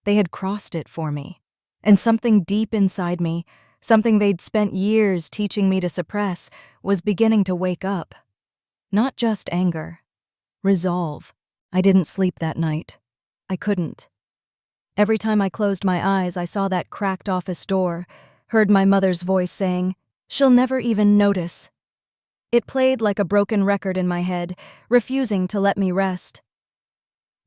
they had crossed it for me. And something deep inside me, something they'd spent years teaching me to suppress, was beginning to wake up. Not just anger. Resolve. I didn't sleep that night. I couldn't. Every time I closed my eyes, I saw that cracked office door, heard my mother's voice saying, "She'll never even notice." It played like a broken record in my head, refusing to let me rest.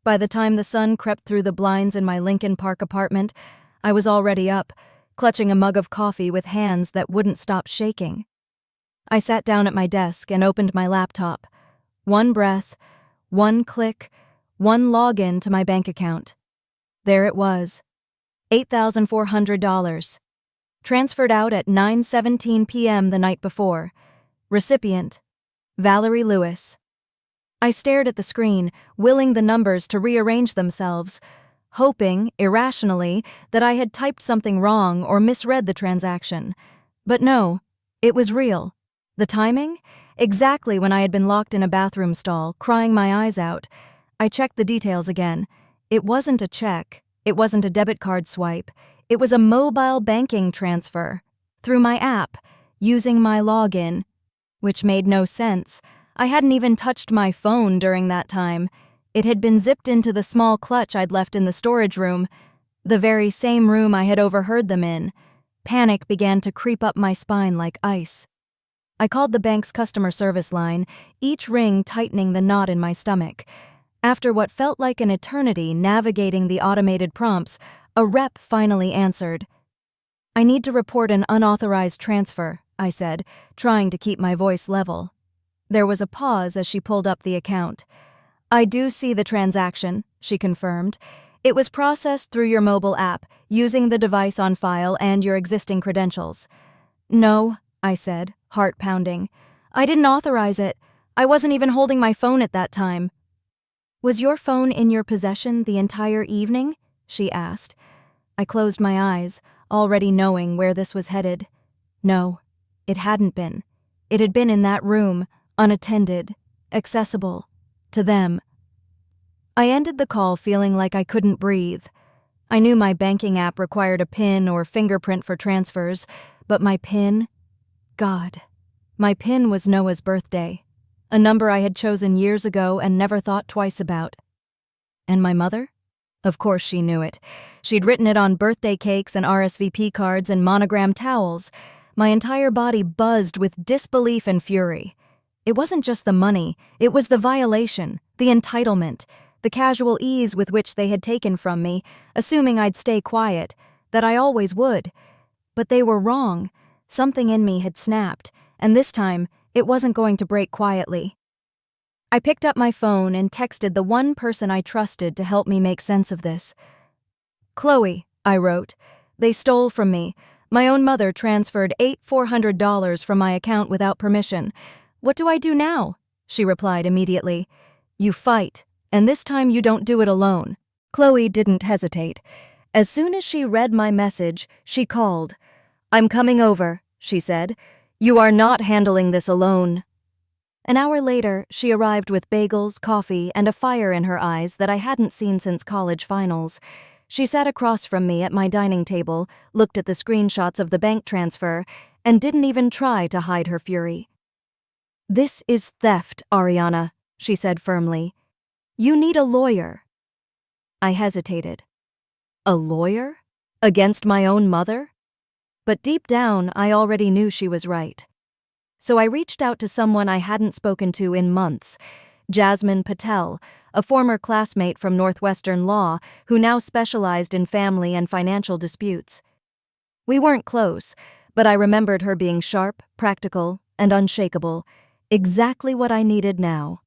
By the time the sun crept through the blinds in my Lincoln Park apartment, I was already up, clutching a mug of coffee with hands that wouldn't stop shaking. I sat down at my desk and opened my laptop. One breath, one click, one login to my bank account. There it was, $8,400. Transferred out at 9:17 p.m. the night before. Recipient, Valerie Lewis. I stared at the screen, willing the numbers to rearrange themselves, hoping, irrationally, that I had typed something wrong or misread the transaction. But no, it was real. The timing? Exactly when I had been locked in a bathroom stall, crying my eyes out. I checked the details again. It wasn't a check. It wasn't a debit card swipe. It was a mobile banking transfer. Through my app, using my login. Which made no sense. I hadn't even touched my phone during that time. It had been zipped into the small clutch I'd left in the storage room, the very same room I had overheard them in. Panic began to creep up my spine like ice. I called the bank's customer service line, each ring tightening the knot in my stomach. After what felt like an eternity navigating the automated prompts, a rep finally answered. "I need to report an unauthorized transfer," I said, trying to keep my voice level. There was a pause as she pulled up the account. "I do see the transaction," she confirmed. "It was processed through your mobile app, using the device on file and your existing credentials." "No," I said, heart pounding. "I didn't authorize it. I wasn't even holding my phone at that time." "Was your phone in your possession the entire evening?" she asked. I closed my eyes, already knowing where this was headed. No, it hadn't been. It had been in that room, unattended, accessible, to them. I ended the call feeling like I couldn't breathe. I knew my banking app required a PIN or fingerprint for transfers, but my PIN? God. My PIN was Noah's birthday, a number I had chosen years ago and never thought twice about. And my mother? Of course she knew it. She'd written it on birthday cakes and RSVP cards and monogrammed towels. My entire body buzzed with disbelief and fury. It wasn't just the money, it was the violation, the entitlement, the casual ease with which they had taken from me, assuming I'd stay quiet, that I always would. But they were wrong. Something in me had snapped, and this time, it wasn't going to break quietly. I picked up my phone and texted the one person I trusted to help me make sense of this. "Chloe," I wrote, "they stole from me. My own mother transferred $400 from my account without permission. What do I do now?" She replied immediately, "You fight, and this time you don't do it alone." Chloe didn't hesitate. As soon as she read my message, she called. "I'm coming over," she said. "You are not handling this alone." An hour later, she arrived with bagels, coffee, and a fire in her eyes that I hadn't seen since college finals. She sat across from me at my dining table, looked at the screenshots of the bank transfer, and didn't even try to hide her fury. "This is theft, Ariana," she said firmly. "You need a lawyer." I hesitated. A lawyer? Against my own mother? But deep down, I already knew she was right. So I reached out to someone I hadn't spoken to in months, Jasmine Patel, a former classmate from Northwestern Law who now specialized in family and financial disputes. We weren't close, but I remembered her being sharp, practical, and unshakable, exactly what I needed now.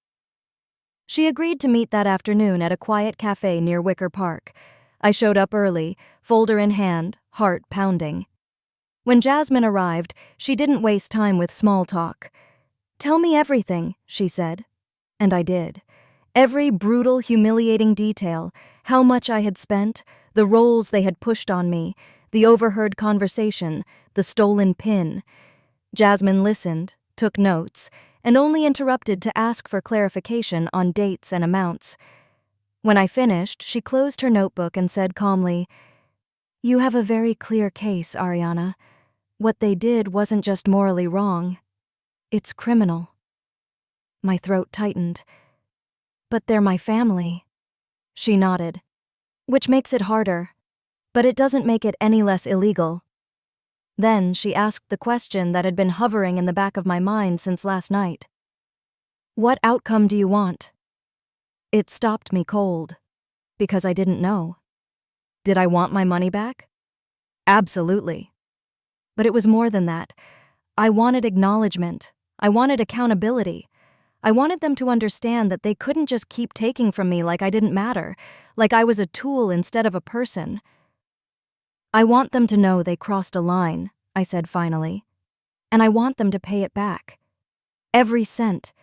She agreed to meet that afternoon at a quiet cafe near Wicker Park. I showed up early, folder in hand, heart pounding. When Jasmine arrived, she didn't waste time with small talk. "Tell me everything," she said. And I did. Every brutal, humiliating detail, how much I had spent, the roles they had pushed on me, the overheard conversation, the stolen pin. Jasmine listened, took notes, and only interrupted to ask for clarification on dates and amounts. When I finished, she closed her notebook and said calmly, "You have a very clear case, Ariana. What they did wasn't just morally wrong. It's criminal." My throat tightened. "But they're my family." She nodded. "Which makes it harder. But it doesn't make it any less illegal." Then she asked the question that had been hovering in the back of my mind since last night. "What outcome do you want?" It stopped me cold, because I didn't know. Did I want my money back? Absolutely. But it was more than that. I wanted acknowledgement. I wanted accountability. I wanted them to understand that they couldn't just keep taking from me like I didn't matter, like I was a tool instead of a person. "I want them to know they crossed a line," I said finally. "And I want them to pay it back. Every cent,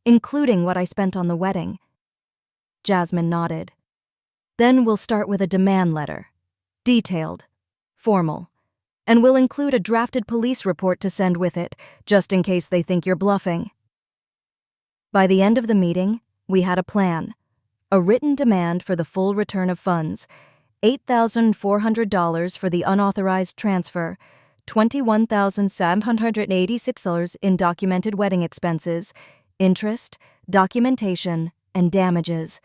including what I spent on the wedding." Jasmine nodded. "Then we'll start with a demand letter. Detailed. Formal. And we'll include a drafted police report to send with it, just in case they think you're bluffing." By the end of the meeting, we had a plan. A written demand for the full return of funds, $8,400 for the unauthorized transfer, $21,786 in documented wedding expenses, interest, documentation, and damages.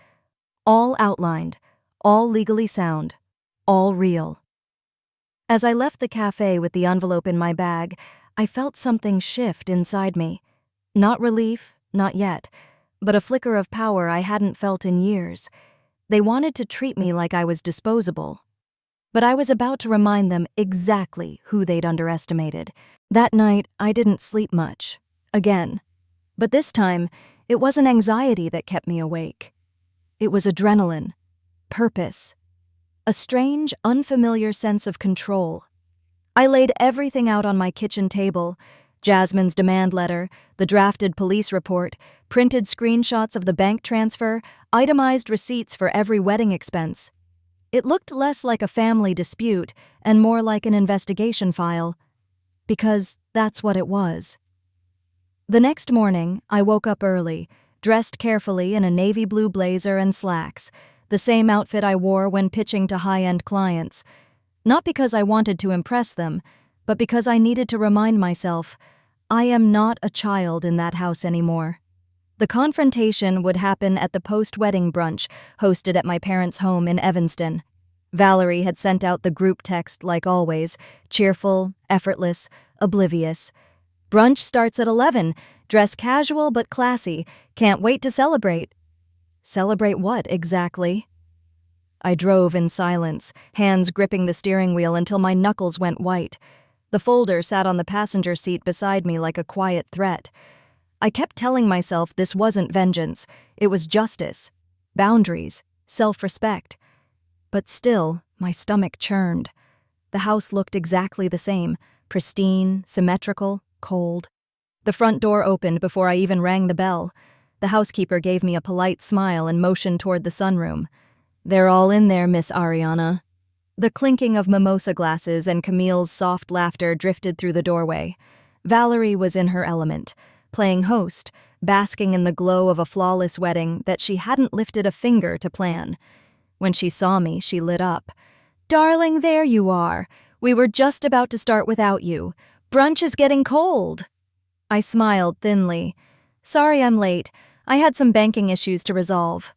All outlined, all legally sound, all real. As I left the cafe with the envelope in my bag, I felt something shift inside me. Not relief, not yet, but a flicker of power I hadn't felt in years. They wanted to treat me like I was disposable. But I was about to remind them exactly who they'd underestimated. That night, I didn't sleep much. Again. But this time, it wasn't anxiety that kept me awake. It was adrenaline, purpose, a strange, unfamiliar sense of control. I laid everything out on my kitchen table: Jasmine's demand letter, the drafted police report, printed screenshots of the bank transfer, itemized receipts for every wedding expense. It looked less like a family dispute and more like an investigation file, because that's what it was. The next morning, I woke up early, dressed carefully in a navy blue blazer and slacks, the same outfit I wore when pitching to high-end clients. Not because I wanted to impress them, but because I needed to remind myself, I am not a child in that house anymore. The confrontation would happen at the post-wedding brunch hosted at my parents' home in Evanston. Valerie had sent out the group text like always, cheerful, effortless, oblivious. "Brunch starts at 11. Dress casual but classy. Can't wait to celebrate." Celebrate what, exactly? I drove in silence, hands gripping the steering wheel until my knuckles went white. The folder sat on the passenger seat beside me like a quiet threat. I kept telling myself this wasn't vengeance, it was justice, boundaries, self-respect. But still, my stomach churned. The house looked exactly the same, pristine, symmetrical, cold. The front door opened before I even rang the bell. The housekeeper gave me a polite smile and motioned toward the sunroom. "They're all in there, Miss Ariana." The clinking of mimosa glasses and Camille's soft laughter drifted through the doorway. Valerie was in her element, playing host, basking in the glow of a flawless wedding that she hadn't lifted a finger to plan. When she saw me, she lit up. "Darling, there you are. We were just about to start without you. Brunch is getting cold." I smiled thinly. "Sorry I'm late. I had some banking issues to resolve."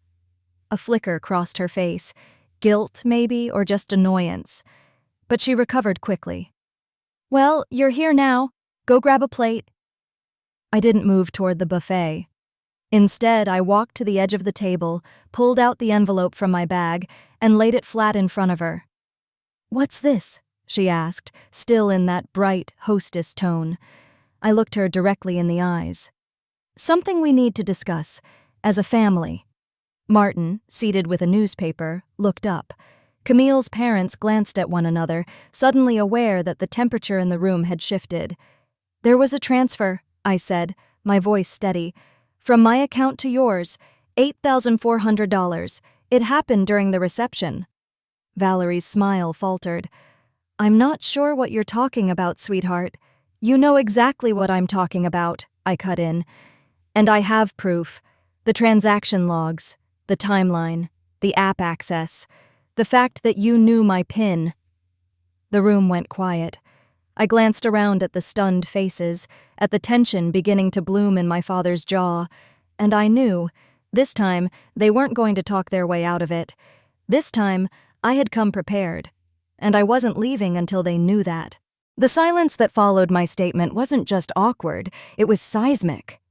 A flicker crossed her face. Guilt, maybe, or just annoyance. But she recovered quickly. "Well, you're here now. Go grab a plate." I didn't move toward the buffet. Instead, I walked to the edge of the table, pulled out the envelope from my bag, and laid it flat in front of her. "What's this?" she asked, still in that bright, hostess tone. I looked her directly in the eyes. "Something we need to discuss, as a family." Martin, seated with a newspaper, looked up. Camille's parents glanced at one another, suddenly aware that the temperature in the room had shifted. "There was a transfer," I said, my voice steady. "From my account to yours, $8,400. It happened during the reception." Valerie's smile faltered. "I'm not sure what you're talking about, sweetheart." "You know exactly what I'm talking about," I cut in. "And I have proof. The transaction logs, the timeline, the app access, the fact that you knew my PIN." The room went quiet. I glanced around at the stunned faces, at the tension beginning to bloom in my father's jaw, and I knew, this time, they weren't going to talk their way out of it. This time, I had come prepared, and I wasn't leaving until they knew that. The silence that followed my statement wasn't just awkward, it was seismic.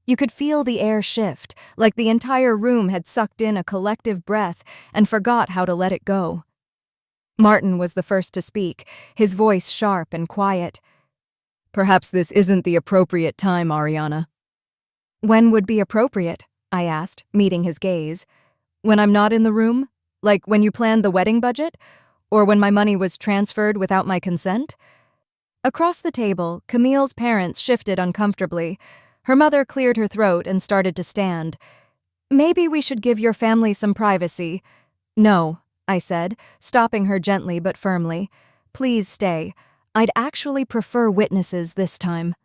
You could feel the air shift, like the entire room had sucked in a collective breath and forgot how to let it go. Martin was the first to speak, his voice sharp and quiet. "Perhaps this isn't the appropriate time, Ariana." "When would be appropriate?" I asked, meeting his gaze. "When I'm not in the room? Like when you planned the wedding budget? Or when my money was transferred without my consent?" Across the table, Camille's parents shifted uncomfortably. Her mother cleared her throat and started to stand. "Maybe we should give your family some privacy." "No," I said, stopping her gently but firmly. "Please stay. I'd actually prefer witnesses this time."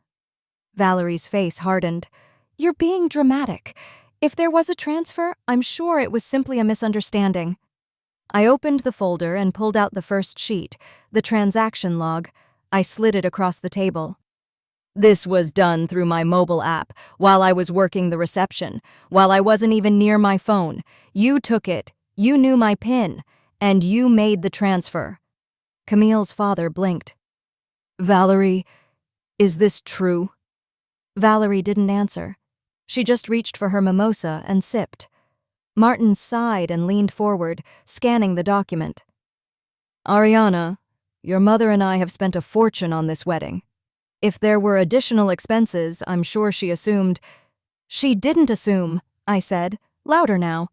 Valerie's face hardened. "You're being dramatic. If there was a transfer, I'm sure it was simply a misunderstanding." I opened the folder and pulled out the first sheet, the transaction log. I slid it across the table. "This was done through my mobile app, while I was working the reception, while I wasn't even near my phone. You took it, you knew my PIN, and you made the transfer." Camille's father blinked. "Valerie, is this true?" Valerie didn't answer. She just reached for her mimosa and sipped. Martin sighed and leaned forward, scanning the document. "Ariana, your mother and I have spent a fortune on this wedding. If there were additional expenses, I'm sure she assumed—" "She didn't assume," I said, louder now.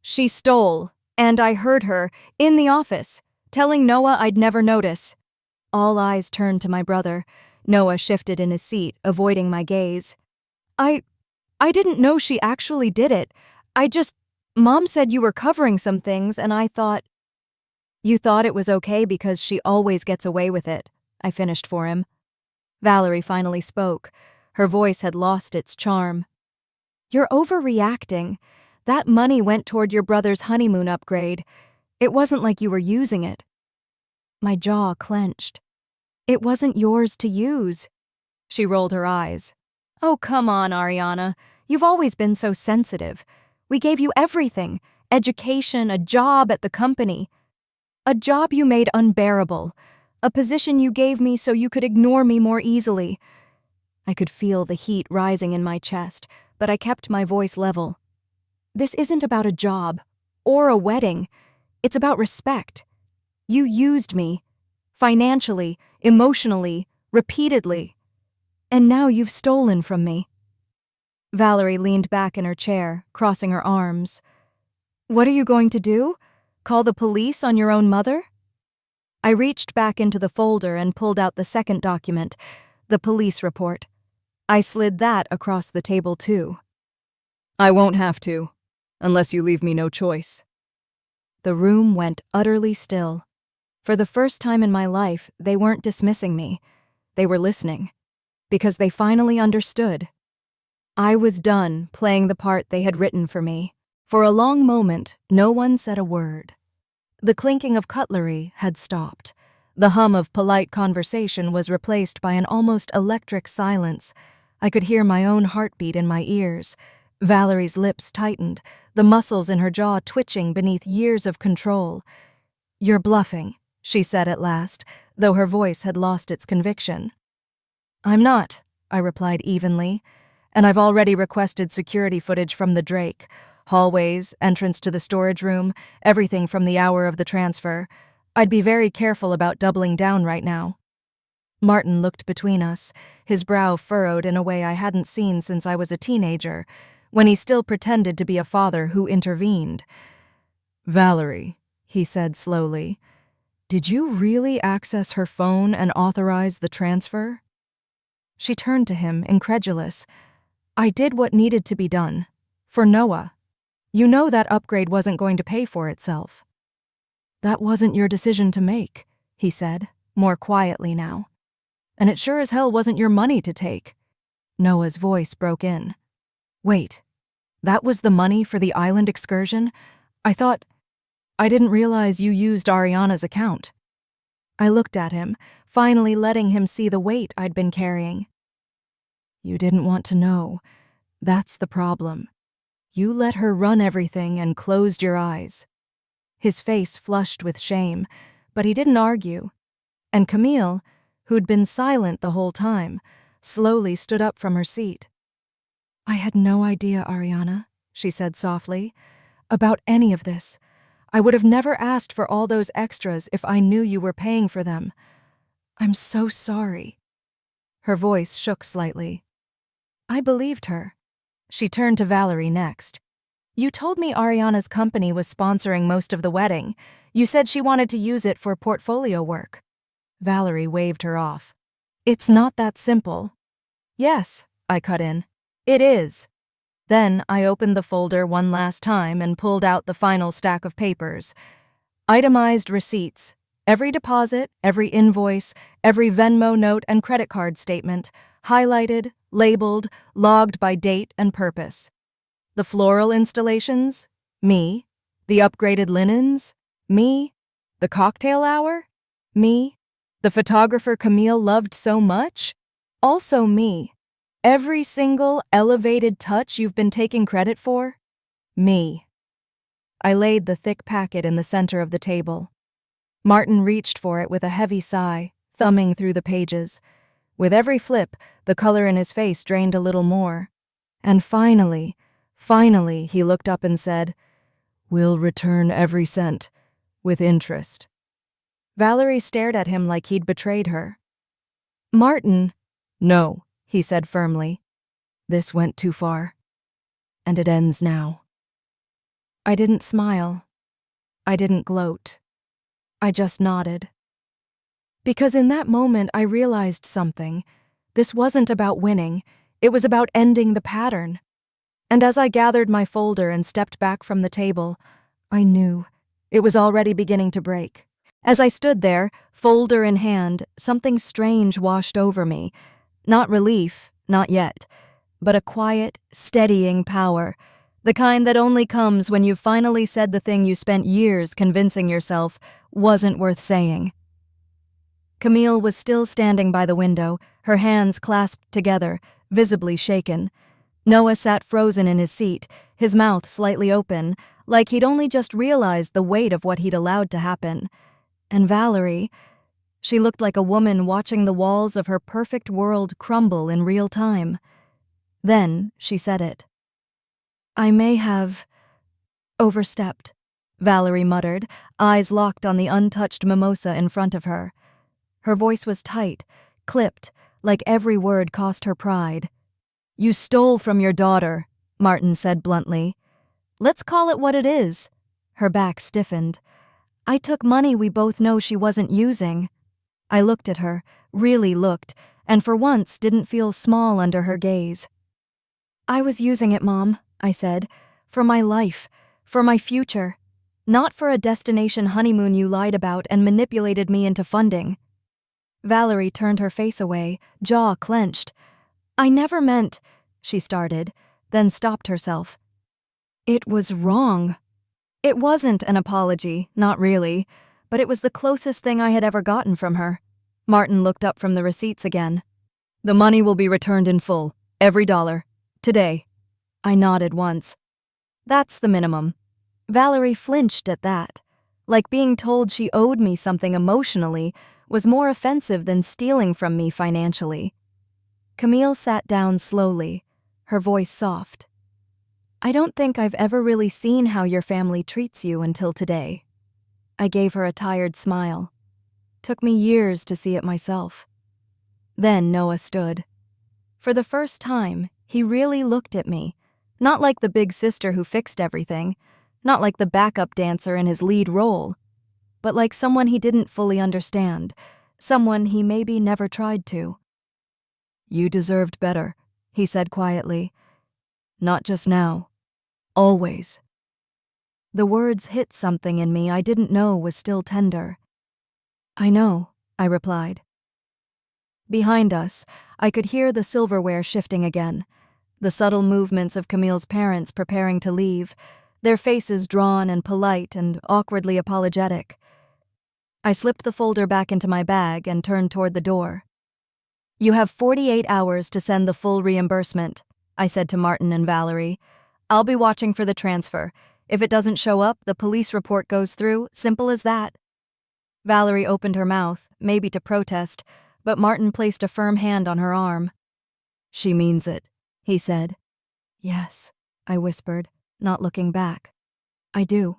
"She stole, and I heard her, in the office, telling Noah I'd never notice." All eyes turned to my brother. Noah shifted in his seat, avoiding my gaze. I didn't know she actually did it. Mom said you were covering some things, and I thought—" "You thought it was okay because she always gets away with it," I finished for him. Valerie finally spoke. Her voice had lost its charm. "You're overreacting. That money went toward your brother's honeymoon upgrade. It wasn't like you were using it." My jaw clenched. "It wasn't yours to use." She rolled her eyes. "Oh, come on, Ariana. You've always been so sensitive. We gave you everything. Education, a job at the company. A job you made unbearable. A position you gave me so you could ignore me more easily." I could feel the heat rising in my chest, but I kept my voice level. "This isn't about a job, or a wedding. It's about respect. You used me. financially, emotionally, repeatedly. And now you've stolen from me." Valerie leaned back in her chair, crossing her arms. "What are you going to do? Call the police on your own mother?" I reached back into the folder and pulled out the second document, the police report. I slid that across the table too. "I won't have to, unless you leave me no choice." The room went utterly still. For the first time in my life, they weren't dismissing me. They were listening, because they finally understood. I was done playing the part they had written for me. For a long moment, no one said a word. The clinking of cutlery had stopped. The hum of polite conversation was replaced by an almost electric silence. I could hear my own heartbeat in my ears. Valerie's lips tightened, the muscles in her jaw twitching beneath years of control. "You're bluffing," she said at last, though her voice had lost its conviction. "I'm not," I replied evenly, "and I've already requested security footage from the Drake. Hallways, entrance to the storage room, everything from the hour of the transfer. I'd be very careful about doubling down right now." Martin looked between us, his brow furrowed in a way I hadn't seen since I was a teenager, when he still pretended to be a father who intervened. "Valerie," he said slowly, "did you really access her phone and authorize the transfer?" She turned to him, incredulous. "I did what needed to be done. For Noah. You know that upgrade wasn't going to pay for itself." "That wasn't your decision to make," he said, more quietly now. "And it sure as hell wasn't your money to take." Noah's voice broke in. "Wait, that was the money for the island excursion? I didn't realize you used Ariana's account." I looked at him, finally letting him see the weight I'd been carrying. "You didn't want to know. That's the problem. You let her run everything and closed your eyes." His face flushed with shame, but he didn't argue. And Camille, who'd been silent the whole time, slowly stood up from her seat. "I had no idea, Ariana," she said softly, "about any of this. I would have never asked for all those extras if I knew you were paying for them. I'm so sorry." Her voice shook slightly. I believed her. She turned to Valerie next. "You told me Ariana's company was sponsoring most of the wedding. You said she wanted to use it for portfolio work." Valerie waved her off. "It's not that simple." "Yes," I cut in. "It is." Then I opened the folder one last time and pulled out the final stack of papers. Itemized receipts. Every deposit, every invoice, every Venmo note and credit card statement, highlighted, labeled, logged by date and purpose. The floral installations? Me. The upgraded linens? Me. The cocktail hour? Me. The photographer Camille loved so much? Also me. Every single elevated touch you've been taking credit for? Me. I laid the thick packet in the center of the table. Martin reached for it with a heavy sigh, thumbing through the pages. With every flip, the color in his face drained a little more. And finally, he looked up and said, "We'll return every cent, with interest." Valerie stared at him like he'd betrayed her. "Martin." "No," he said firmly. "This went too far. And it ends now." I didn't smile. I didn't gloat. I just nodded. Because in that moment I realized something. This wasn't about winning. It was about ending the pattern. And as I gathered my folder and stepped back from the table, I knew it was already beginning to break. As I stood there, folder in hand, something strange washed over me. Not relief, not yet, but a quiet, steadying power. The kind that only comes when you've finally said the thing you spent years convincing yourself wasn't worth saying. Camille was still standing by the window, her hands clasped together, visibly shaken. Noah sat frozen in his seat, his mouth slightly open, like he'd only just realized the weight of what he'd allowed to happen. And Valerie, she looked like a woman watching the walls of her perfect world crumble in real time. Then she said it. "I may have overstepped," Valerie muttered, eyes locked on the untouched mimosa in front of her. Her voice was tight, clipped, like every word cost her pride. "You stole from your daughter," Martin said bluntly. "Let's call it what it is." Her back stiffened. "I took money we both know she wasn't using." I looked at her, really looked, and for once didn't feel small under her gaze. "I was using it, Mom," I said, "for my life, for my future. Not for a destination honeymoon you lied about and manipulated me into funding." Valerie turned her face away, jaw clenched. "I never meant," she started, then stopped herself. "It was wrong." It wasn't an apology, not really, but it was the closest thing I had ever gotten from her. Martin looked up from the receipts again. "The money will be returned in full, every dollar. Today." I nodded once. "That's the minimum." Valerie flinched at that. Like being told she owed me something emotionally was more offensive than stealing from me financially. Camille sat down slowly, her voice soft. "I don't think I've ever really seen how your family treats you until today." I gave her a tired smile. Took me years to see it myself. Then Noah stood. For the first time, he really looked at me, not like the big sister who fixed everything, not like the backup dancer in his lead role, but like someone he didn't fully understand, someone he maybe never tried to. "You deserved better," he said quietly. "Not just now. Always." The words hit something in me I didn't know was still tender. "I know," I replied. Behind us, I could hear the silverware shifting again, the subtle movements of Camille's parents preparing to leave, their faces drawn and polite and awkwardly apologetic. I slipped the folder back into my bag and turned toward the door. "You have 48 hours to send the full reimbursement," I said to Martin and Valerie. "I'll be watching for the transfer. If it doesn't show up, the police report goes through, simple as that." Valerie opened her mouth, maybe to protest, but Martin placed a firm hand on her arm. "She means it," he said. "Yes," I whispered, not looking back. "I do."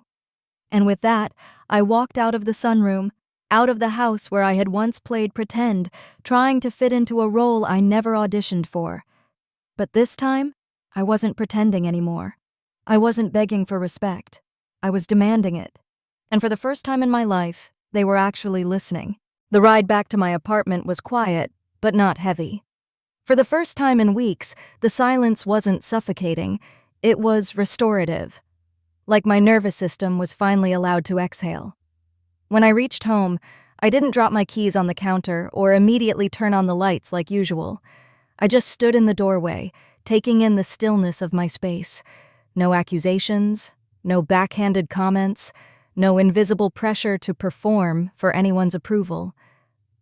And with that, I walked out of the sunroom, out of the house where I had once played pretend, trying to fit into a role I never auditioned for. But this time, I wasn't pretending anymore. I wasn't begging for respect. I was demanding it. And for the first time in my life, they were actually listening. The ride back to my apartment was quiet, but not heavy. For the first time in weeks, the silence wasn't suffocating. It was restorative. Like my nervous system was finally allowed to exhale. When I reached home, I didn't drop my keys on the counter or immediately turn on the lights like usual. I just stood in the doorway, taking in the stillness of my space. No accusations, no backhanded comments, no invisible pressure to perform for anyone's approval.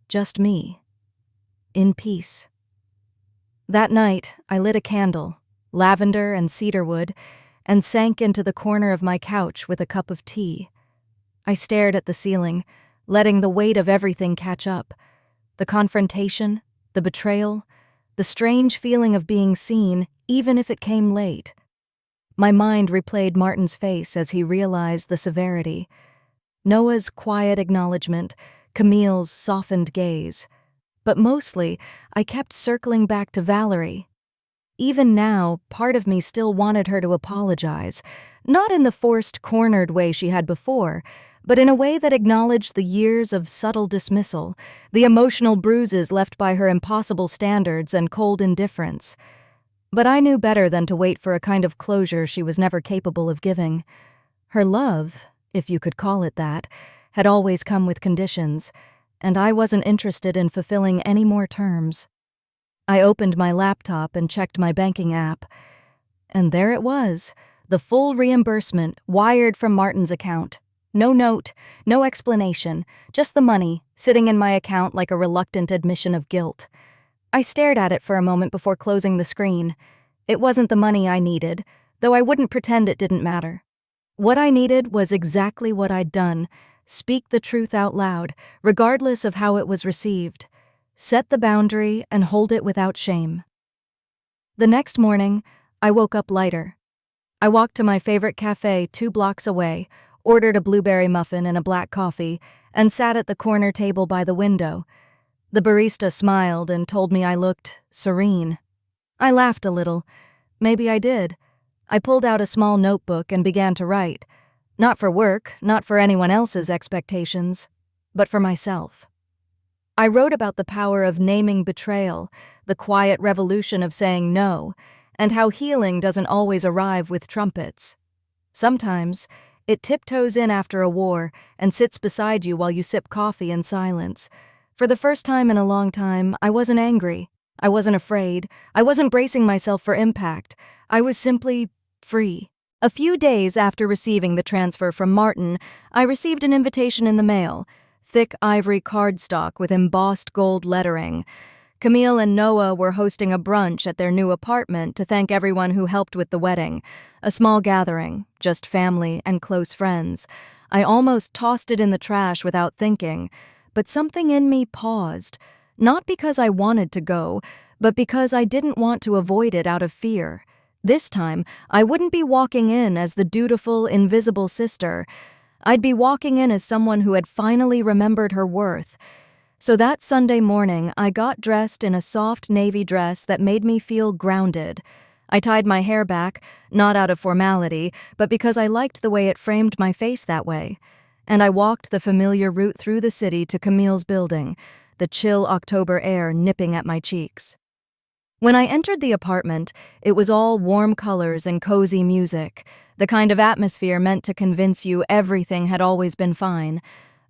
Just me. In peace. That night, I lit a candle, lavender and cedarwood, and sank into the corner of my couch with a cup of tea. I stared at the ceiling, letting the weight of everything catch up. The confrontation, the betrayal, the strange feeling of being seen, even if it came late. My mind replayed Martin's face as he realized the severity. Noah's quiet acknowledgement, Camille's softened gaze. But mostly, I kept circling back to Valerie. Even now, part of me still wanted her to apologize, not in the forced, cornered way she had before, but in a way that acknowledged the years of subtle dismissal, the emotional bruises left by her impossible standards and cold indifference. But I knew better than to wait for a kind of closure she was never capable of giving. Her love, if you could call it that, had always come with conditions, and I wasn't interested in fulfilling any more terms. I opened my laptop and checked my banking app. And there it was, the full reimbursement wired from Martin's account. No note, no explanation, just the money sitting in my account like a reluctant admission of guilt. I stared at it for a moment before closing the screen. It wasn't the money I needed, though I wouldn't pretend it didn't matter. What I needed was exactly what I'd done: speak the truth out loud, regardless of how it was received. Set the boundary and hold it without shame. The next morning, I woke up lighter. I walked to my favorite cafe 2 blocks away, ordered a blueberry muffin and a black coffee, and sat at the corner table by the window. The barista smiled and told me I looked serene. I laughed a little. Maybe I did. I pulled out a small notebook and began to write. Not for work, not for anyone else's expectations, but for myself. I wrote about the power of naming betrayal, the quiet revolution of saying no, and how healing doesn't always arrive with trumpets. Sometimes, it tiptoes in after a war and sits beside you while you sip coffee in silence. For the first time in a long time, I wasn't angry. I wasn't afraid. I wasn't bracing myself for impact. I was simply free. A few days after receiving the transfer from Martin, I received an invitation in the mail. Thick ivory cardstock with embossed gold lettering. Camille and Noah were hosting a brunch at their new apartment to thank everyone who helped with the wedding. A small gathering, just family and close friends. I almost tossed it in the trash without thinking, but something in me paused. Not because I wanted to go, but because I didn't want to avoid it out of fear. This time, I wouldn't be walking in as the dutiful, invisible sister. I'd be walking in as someone who had finally remembered her worth. So that Sunday morning, I got dressed in a soft navy dress that made me feel grounded. I tied my hair back, not out of formality, but because I liked the way it framed my face that way. And I walked the familiar route through the city to Camille's building, the chill October air nipping at my cheeks. When I entered the apartment, it was all warm colors and cozy music, the kind of atmosphere meant to convince you everything had always been fine.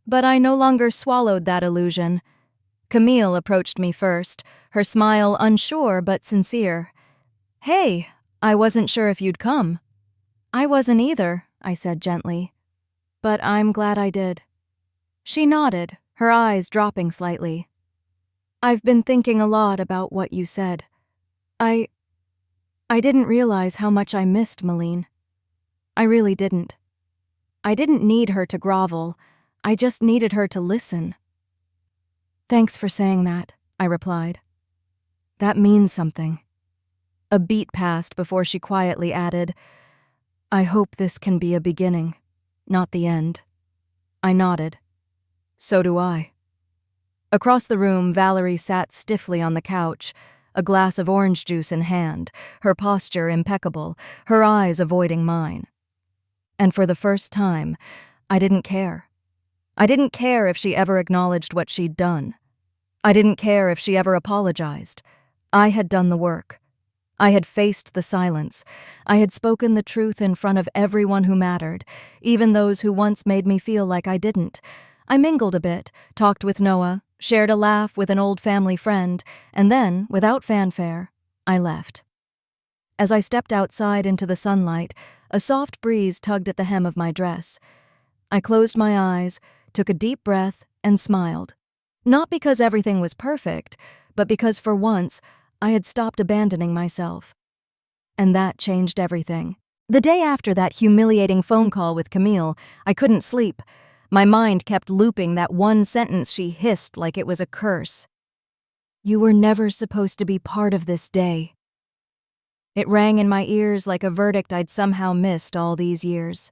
But I no longer swallowed that illusion. Camille approached me first, her smile unsure but sincere. "Hey, I wasn't sure if you'd come." "I wasn't either," I said gently. "But I'm glad I did." She nodded, her eyes dropping slightly. "I've been thinking a lot about what you said. I didn't realize how much I missed Malene. I really didn't. I didn't need her to grovel. I just needed her to listen." "Thanks for saying that," I replied. "That means something." A beat passed before she quietly added, "I hope this can be a beginning, not the end." I nodded. "So do I." Across the room, Valerie sat stiffly on the couch, a glass of orange juice in hand, her posture impeccable, her eyes avoiding mine. And for the first time, I didn't care. I didn't care if she ever acknowledged what she'd done. I didn't care if she ever apologized. I had done the work. I had faced the silence. I had spoken the truth in front of everyone who mattered, even those who once made me feel like I didn't. I mingled a bit, talked with Noah, shared a laugh with an old family friend, and then, without fanfare, I left. As I stepped outside into the sunlight, a soft breeze tugged at the hem of my dress. I closed my eyes, took a deep breath, and smiled. Not because everything was perfect, but because for once, I had stopped abandoning myself. And that changed everything. The day after that humiliating phone call with Camille, I couldn't sleep. My mind kept looping that one sentence she hissed like it was a curse. "You were never supposed to be part of this day." It rang in my ears like a verdict I'd somehow missed all these years.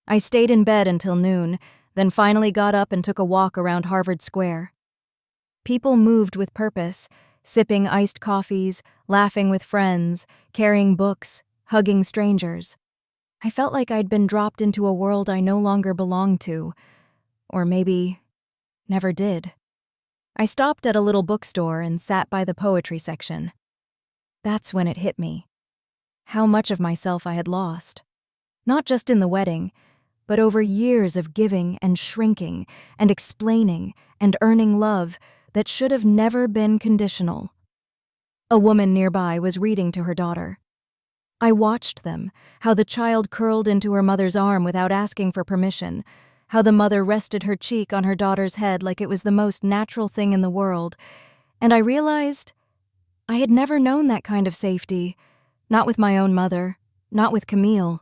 I stayed in bed until noon, then finally got up and took a walk around Harvard Square. People moved with purpose, sipping iced coffees, laughing with friends, carrying books, hugging strangers. I felt like I'd been dropped into a world I no longer belonged to, or maybe never did. I stopped at a little bookstore and sat by the poetry section. That's when it hit me. How much of myself I had lost. Not just in the wedding, but over years of giving and shrinking and explaining and earning love that should have never been conditional. A woman nearby was reading to her daughter. I watched them, how the child curled into her mother's arm without asking for permission, how the mother rested her cheek on her daughter's head like it was the most natural thing in the world, and I realized I had never known that kind of safety, not with my own mother, not with Camille.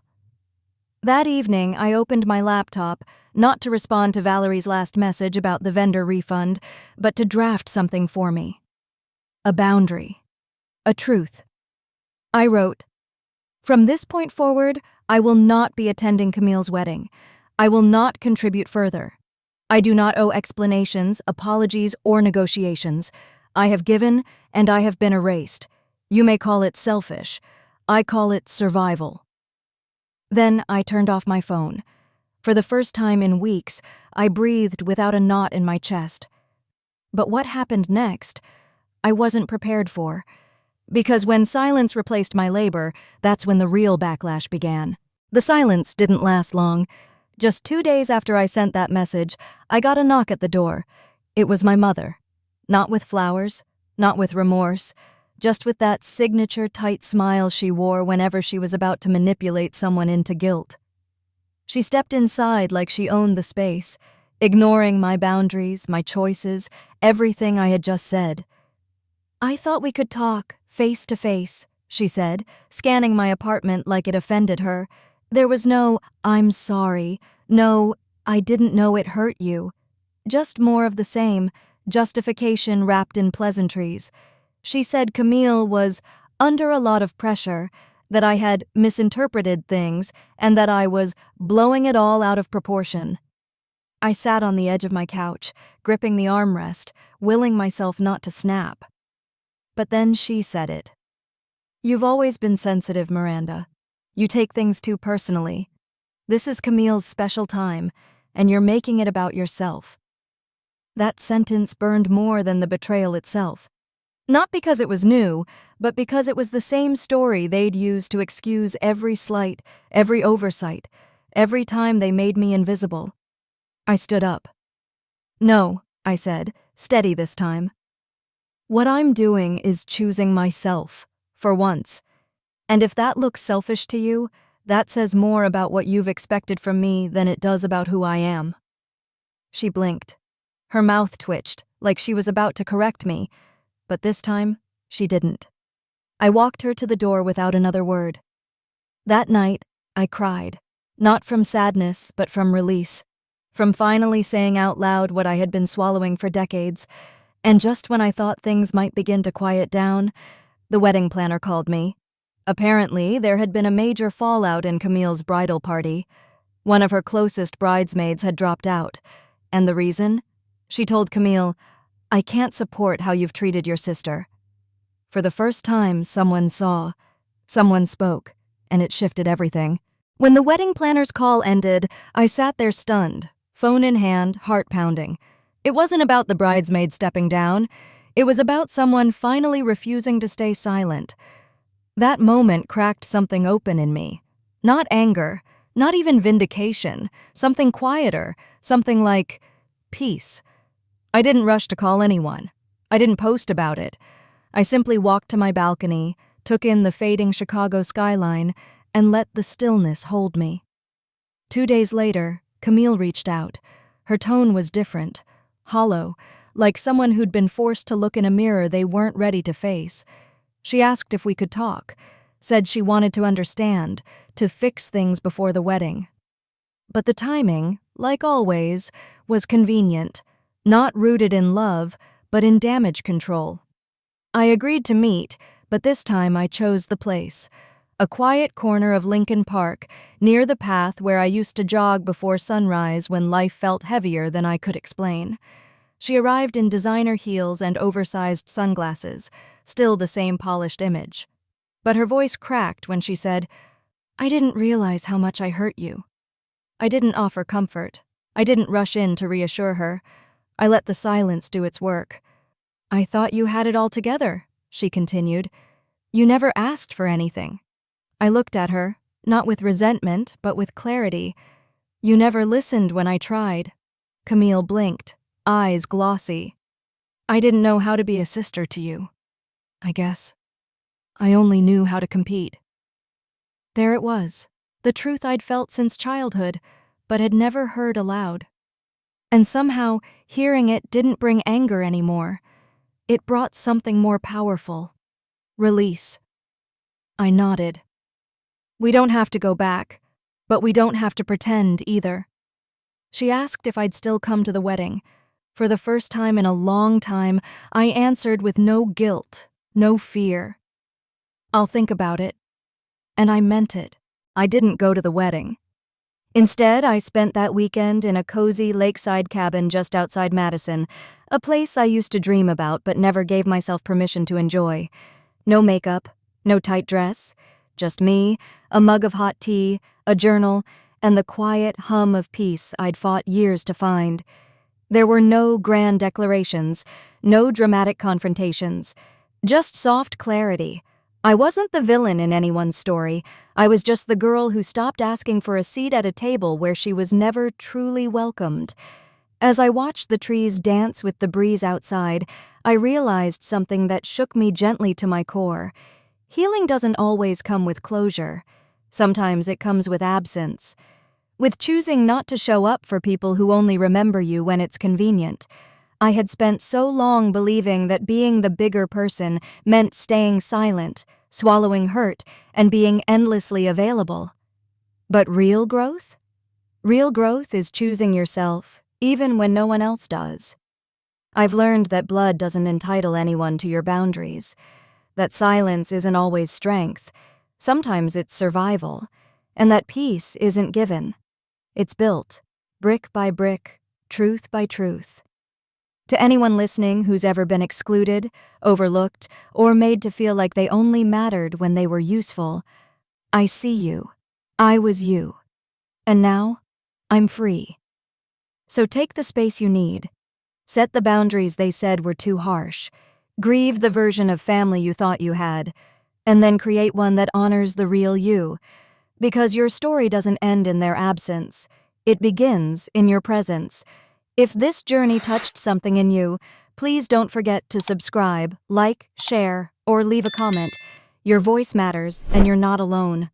That evening, I opened my laptop, not to respond to Valerie's last message about the vendor refund, but to draft something for me. A boundary. A truth. I wrote, "From this point forward, I will not be attending Camille's wedding. I will not contribute further. I do not owe explanations, apologies, or negotiations. I have given, and I have been erased. You may call it selfish. I call it survival." Then I turned off my phone. For the first time in weeks, I breathed without a knot in my chest. But what happened next, I wasn't prepared for. Because when silence replaced my labor, that's when the real backlash began. The silence didn't last long. Just 2 days after I sent that message, I got a knock at the door. It was my mother. Not with flowers, not with remorse, just with that signature tight smile she wore whenever she was about to manipulate someone into guilt. She stepped inside like she owned the space, ignoring my boundaries, my choices, everything I had just said. "I thought we could talk, face to face," she said, scanning my apartment like it offended her. There was no, "I'm sorry," no, "I didn't know it hurt you." Just more of the same, justification wrapped in pleasantries. She said Camille was under a lot of pressure, that I had misinterpreted things, and that I was blowing it all out of proportion. I sat on the edge of my couch, gripping the armrest, willing myself not to snap. But then she said it. "You've always been sensitive, Miranda. You take things too personally. This is Camille's special time, and you're making it about yourself." That sentence burned more than the betrayal itself. Not because it was new, but because it was the same story they'd used to excuse every slight, every oversight, every time they made me invisible. I stood up. "No," I said, steady this time. "What I'm doing is choosing myself, for once. And if that looks selfish to you, that says more about what you've expected from me than it does about who I am." She blinked. Her mouth twitched, like she was about to correct me, but this time, she didn't. I walked her to the door without another word. That night, I cried, not from sadness, but from release, from finally saying out loud what I had been swallowing for decades. And just when I thought things might begin to quiet down, the wedding planner called me. Apparently, there had been a major fallout in Camille's bridal party. One of her closest bridesmaids had dropped out. And the reason? She told Camille, "I can't support how you've treated your sister." For the first time, someone saw. Someone spoke, and it shifted everything. When the wedding planner's call ended, I sat there stunned, phone in hand, heart pounding. It wasn't about the bridesmaid stepping down. It was about someone finally refusing to stay silent. That moment cracked something open in me. Not anger, not even vindication, something quieter, something like peace. I didn't rush to call anyone. I didn't post about it. I simply walked to my balcony, took in the fading Chicago skyline, and let the stillness hold me. 2 days later, Camille reached out. Her tone was different, hollow, like someone who'd been forced to look in a mirror they weren't ready to face. She asked if we could talk, said she wanted to understand, to fix things before the wedding. But the timing, like always, was convenient, not rooted in love, but in damage control. I agreed to meet, but this time I chose the place. A quiet corner of Lincoln Park, near the path where I used to jog before sunrise when life felt heavier than I could explain. She arrived in designer heels and oversized sunglasses, still the same polished image. But her voice cracked when she said, "I didn't realize how much I hurt you." I didn't offer comfort. I didn't rush in to reassure her. I let the silence do its work. "I thought you had it all together," she continued. "You never asked for anything." I looked at her, not with resentment, but with clarity. "You never listened when I tried." Camille blinked, eyes glossy. "I didn't know how to be a sister to you. I guess. I only knew how to compete." There it was, the truth I'd felt since childhood, but had never heard aloud. And somehow, hearing it didn't bring anger anymore. It brought something more powerful. Release. I nodded. "We don't have to go back, but we don't have to pretend either." She asked if I'd still come to the wedding. For the first time in a long time, I answered with no guilt, no fear. "I'll think about it." And I meant it. I didn't go to the wedding. Instead, I spent that weekend in a cozy lakeside cabin just outside Madison, a place I used to dream about but never gave myself permission to enjoy. No makeup, no tight dress, just me, a mug of hot tea, a journal, and the quiet hum of peace I'd fought years to find. There were no grand declarations, no dramatic confrontations, just soft clarity. I wasn't the villain in anyone's story. I was just the girl who stopped asking for a seat at a table where she was never truly welcomed. As I watched the trees dance with the breeze outside, I realized something that shook me gently to my core. Healing doesn't always come with closure. Sometimes it comes with absence. With choosing not to show up for people who only remember you when it's convenient. I had spent so long believing that being the bigger person meant staying silent, swallowing hurt, and being endlessly available. But real growth? Real growth is choosing yourself, even when no one else does. I've learned that blood doesn't entitle anyone to your boundaries, that silence isn't always strength, sometimes it's survival, and that peace isn't given. It's built, brick by brick, truth by truth. To anyone listening who's ever been excluded, overlooked, or made to feel like they only mattered when they were useful, I see you. I was you. And now, I'm free. So take the space you need. Set the boundaries they said were too harsh. Grieve the version of family you thought you had. And then create one that honors the real you. Because your story doesn't end in their absence. It begins in your presence. If this journey touched something in you, please don't forget to subscribe, like, share, or leave a comment. Your voice matters, and you're not alone.